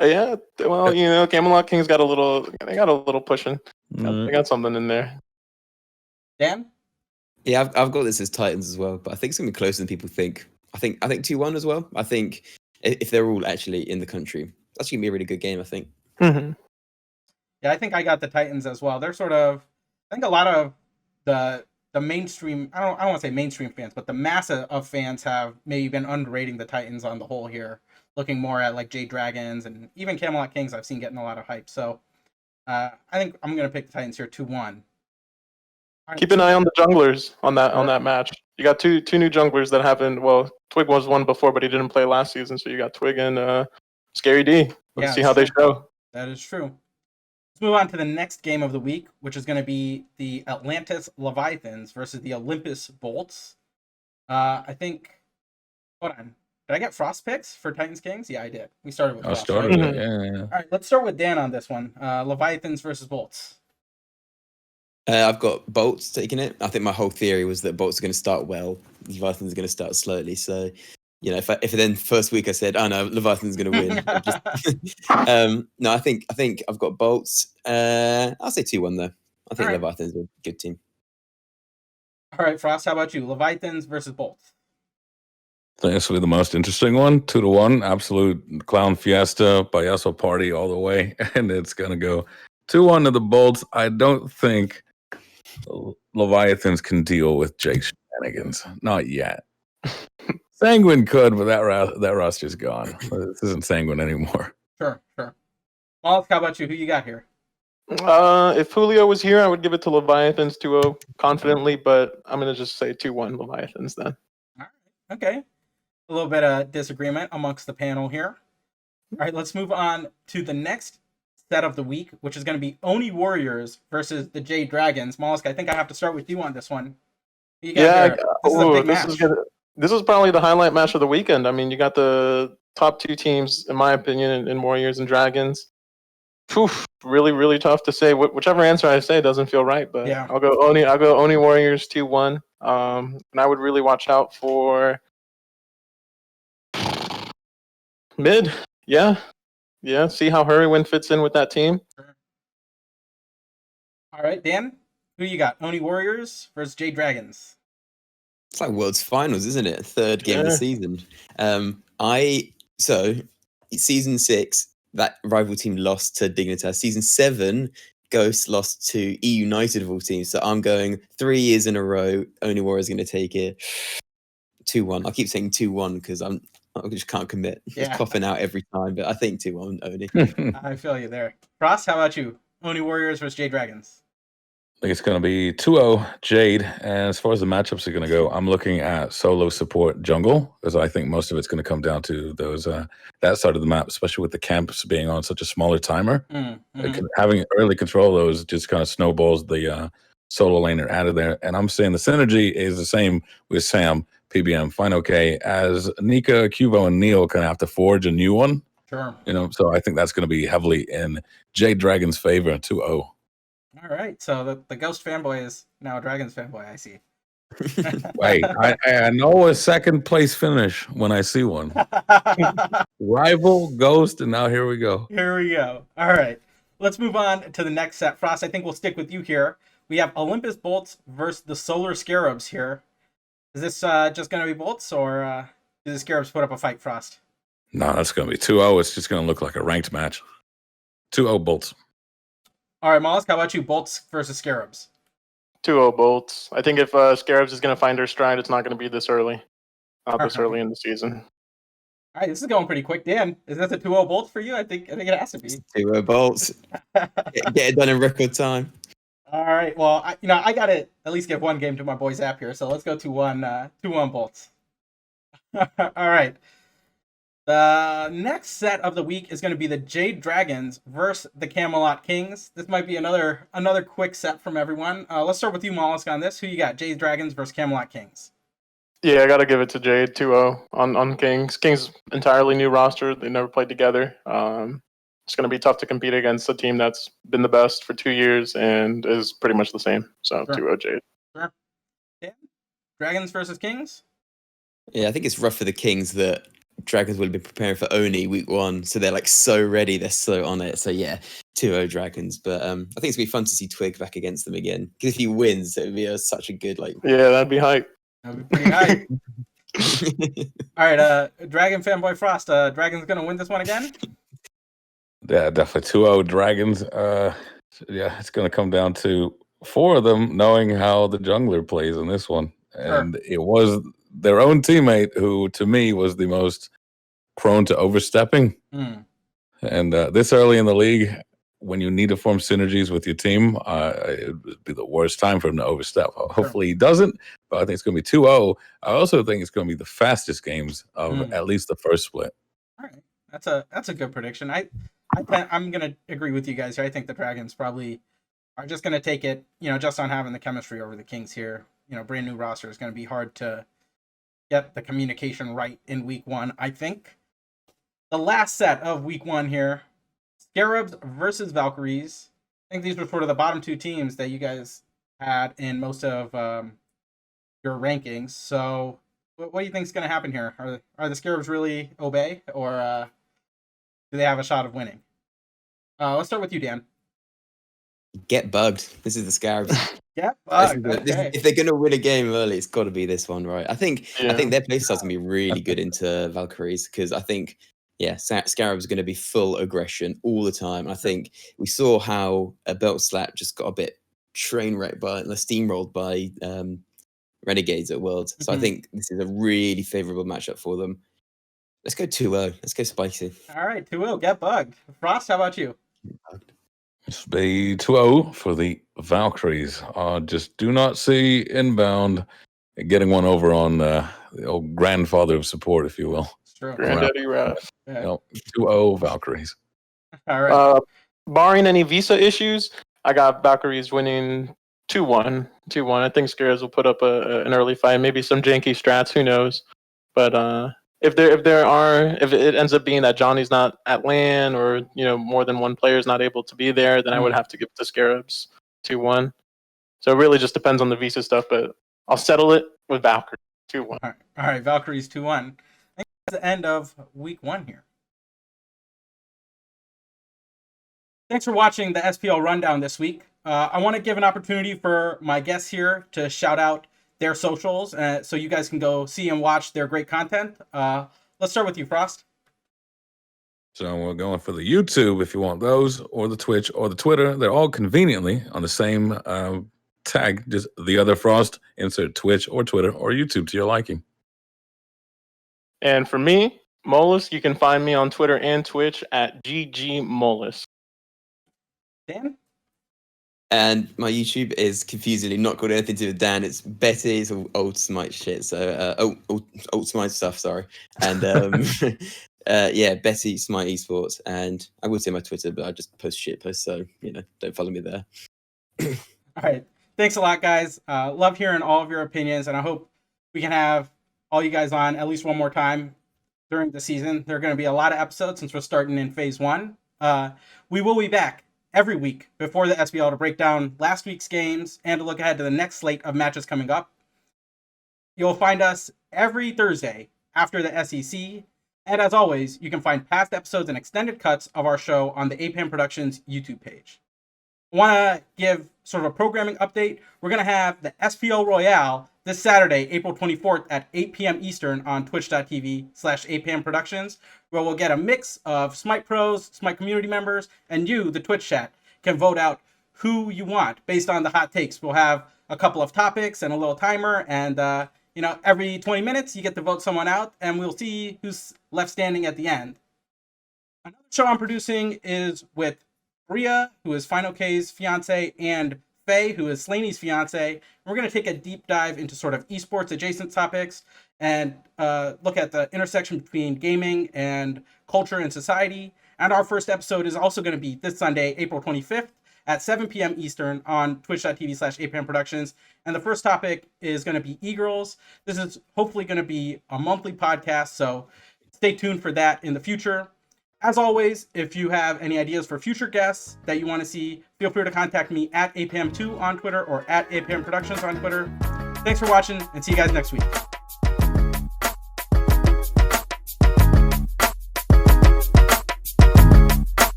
Yeah, well, Camelot Kings got a little pushing. They got something in there. Dan? Yeah, I've got this as Titans as well, but I think it's going to be closer than people think. I think 2-1 as well. I think if they're all actually in the country, that's going to be a really good game, I think. Mm-hmm. Yeah, I think I got the Titans as well. They're sort of, I think a lot of the mainstream, I don't want to say mainstream fans, but the mass of fans have maybe been underrating the Titans on the whole here, looking more at like Jade Dragons and even Camelot Kings I've seen getting a lot of hype. So I think I'm going to pick the Titans here 2-1. Keep an eye on the junglers on that match. You got two new junglers that happened. Well, Twig was one before, but he didn't play last season. So you got Twig and Scary D. Let's see how they show. That is true. Let's move on to the next game of the week, which is going to be the Atlantis Leviathans versus the Olympus Bolts. I think. Hold on. Did I get Frost picks for Titans Kings? Yeah, I did. We started with Frost. Started with it, yeah. All right, let's start with Dan on this one. Leviathans versus Bolts. I've got Bolts taking it. I think my whole theory was that Bolts are going to start well, Leviathan's are going to start slowly. So, if then first week I said, "Oh no, Leviathan's going to win," no, I think I've got Bolts. I'll say 2-1 though. I think Leviathan's a good team. All right, Frost, how about you? Leviathans versus Bolts. I think this will be the most interesting one. 2-1, absolute clown fiesta, payaso party all the way, and it's going to go 2-1 to the Bolts. I don't think Leviathans can deal with Jake's shenanigans. Not yet. Sanguine could, but that roster's gone. This isn't Sanguine anymore. Sure. Mollusk, how about you? Who you got here? If Julio was here, I would give it to Leviathans 2-0 confidently, but I'm going to just say 2-1 Leviathans then. All right. Okay. A little bit of disagreement amongst the panel here. All right, let's move on to the next set of the week, which is going to be Oney Warriors versus the Jade Dragons. Mollusk, I think I have to start with you on this one. This is a big match. This is probably the highlight match of the weekend. I mean, you got the top two teams, in my opinion, in Warriors and Dragons. Really, really tough to say. Whichever answer I say doesn't feel right, but yeah. I'll go Oney Warriors 2-1. And I would really watch out for mid. Yeah. See how Hurrywin fits in with that team. All right, Dan, who you got? Oney Warriors versus Jade Dragons. It's like World's Finals, isn't it? Third game of the season. Season 6, that rival team lost to Dignitas. Season 7, Ghost lost to E United of all teams. So I'm going 3 years in a row. Oney Warriors going to take it 2-1. I keep saying 2-1 because I just can't commit. Just coughing out every time, but I think 2-1 Oney. I feel you there. Frost, how about you? Oney Warriors versus Jade Dragons. I think it's going to be 2-0 Jade. And as far as the matchups are going to go, I'm looking at solo support jungle, because I think most of it's going to come down to those that side of the map, especially with the camps being on such a smaller timer. Having early control of those just kind of snowballs the solo laner out of there. And I'm saying the synergy is the same with Sam, PBM, Fine OK, as Nika, Cubo, and Neil kind of have to forge a new one. Sure. So I think that's going to be heavily in Jade Dragon's favor, 2-0. All right, so the Ghost fanboy is now a Dragons fanboy, I see. Wait, I know a second place finish when I see one. Rival, Ghost, and now here we go. All right, let's move on to the next set. Frost, I think we'll stick with you here. We have Olympus Bolts versus the Solar Scarabs here. Is this just going to be Bolts, or do the Scarabs put up a fight, Frost? No, that's going to be 2-0. It's just going to look like a ranked match. 2-0 Bolts. All right, Mollusk, how about you? Bolts versus Scarabs. 2-0 Bolts. I think if Scarabs is going to find her stride, it's not going to be this early. Not this early in the season. All right, this is going pretty quick. Dan, is that the 2-0 Bolts for you? I think it has to be. 2-0 Bolts. Get it done in record time. All right, well, I got to at least give one game to my boy Zap here, so let's go 2-1 Bolts. All right. The next set of the week is going to be the Jade Dragons versus the Camelot Kings. This might be another quick set from everyone. Let's start with you, Mollusk, on this. Who you got? Jade Dragons versus Camelot Kings. Yeah, I got to give it to Jade 2-0 on Kings. Kings entirely new roster. They never played together. It's going to be tough to compete against a team that's been the best for 2 years and is pretty much the same. So Sure. 2-0 Jade. Sure. Dan? Dragons versus Kings? Yeah, I think it's rough for the Kings that Dragons will be preparing for Oney week 1, so they're like so ready, they're so on it. So yeah, 2-0 Dragons. But I think it's gonna be fun to see Twig back against them again. Because if he wins, it would be such a good like. Yeah, that'd be hype. That'd be pretty high. All right, Dragon fanboy Frost. Dragon's gonna win this one again. Yeah, definitely 2-0 Dragons. Yeah, it's going to come down to 4 of them knowing how the jungler plays in this one. And It was their own teammate who, to me, was the most prone to overstepping. And this early in the league, when you need to form synergies with your team, it would be the worst time for him to overstep. Hopefully he doesn't, but I think it's going to be 2-0. I also think it's going to be the fastest games of at least the first split. All right, that's a good prediction. I'm gonna agree with you guys here. I think the Dragons probably are just gonna take it, just on having the chemistry over the Kings here. Brand new roster is gonna be hard to get the communication right in week 1. I think the last set of week 1 here, Scarabs versus Valkyries. I think these were sort of the bottom 2 teams that you guys had in most of your rankings. So, what do you think is going to happen here? Are the Scarabs really obey, or do they have a shot of winning? Let's start with you, Dan. Get bugged. This is the Scarabs. Get bugged. If they're gonna win a game early, it's got to be this one, right? I think their playstyle's gonna be really good into Valkyries because I think Scarabs are gonna be full aggression all the time. I think we saw how a belt slap just got a bit train wrecked by steamrolled by Renegades at Worlds. So I think this is a really favorable matchup for them. Let's go 2-0. Let's go spicy. All right, 2-0. Get bugged. Frost, how about you? It's be 2-0 for the Valkyries. Just do not see Inbound getting one over on the old grandfather of support, if you will. It's true. Granddaddy Raph. Yeah. No, 2-0 Valkyries. All right. Barring any visa issues, I got Valkyries winning 2-1. 2-1. I think Scarabs will put up an early fight, maybe some janky strats, who knows. But if it ends up being that Johnny's not at LAN or more than one player is not able to be there, then I would have to give it to Scarabs 2-1. So it really just depends on the visa stuff, but I'll settle it with Valkyrie 2-1. All right, Valkyries 2-1. I think that's the end of week 1 here. Thanks for watching the SPL Rundown this week. I want to give an opportunity for my guests here to shout out their socials so you guys can go see and watch their great content. Let's start with you, Frost. So we're going for the YouTube if you want those, or the Twitch, or the Twitter. They're all conveniently on the same tag, just the other Frost. Insert Twitch or Twitter or YouTube to your liking. And for me, Mollusk, you can find me on Twitter and Twitch at ggmollusk. Dan? And my YouTube is confusingly not called anything to do with Dan. It's Betty. It's all old Smite shit. So old Smite stuff. Sorry. And Betty Smite Esports. And I would say my Twitter, but I just post shit posts. So don't follow me there. All right. Thanks a lot, guys. Love hearing all of your opinions, and I hope we can have all you guys on at least one more time during the season. There are going to be a lot of episodes since we're starting in phase 1. We will be back every week before the SPL to break down last week's games and to look ahead to the next slate of matches coming up. You'll find us every Thursday after the SEC. And as always, you can find past episodes and extended cuts of our show on the Apam Productions YouTube page. I want to give sort of a programming update. We're going to have the SPL Royale this Saturday, April 24th at 8 p.m. Eastern on twitch.tv/Apam Productions, where we'll get a mix of Smite pros, Smite community members, and you, the Twitch chat, can vote out who you want based on the hot takes. We'll have a couple of topics and a little timer, and every 20 minutes you get to vote someone out, and we'll see who's left standing at the end. Another show I'm producing is with Bria, who is Final K's fiance and Faye, who is Slaney's fiance. We're going to take a deep dive into sort of esports adjacent topics and look at the intersection between gaming and culture and society. And our first episode is also going to be this Sunday, April 25th at 7 p.m. Eastern on twitch.tv/Apam Productions. And the first topic is going to be e-girls. This is hopefully going to be a monthly podcast, so stay tuned for that in the future. As always, if you have any ideas for future guests that you want to see, feel free to contact me at Apam2 on Twitter or at Apam Productions on Twitter. Thanks for watching, and see you guys next week.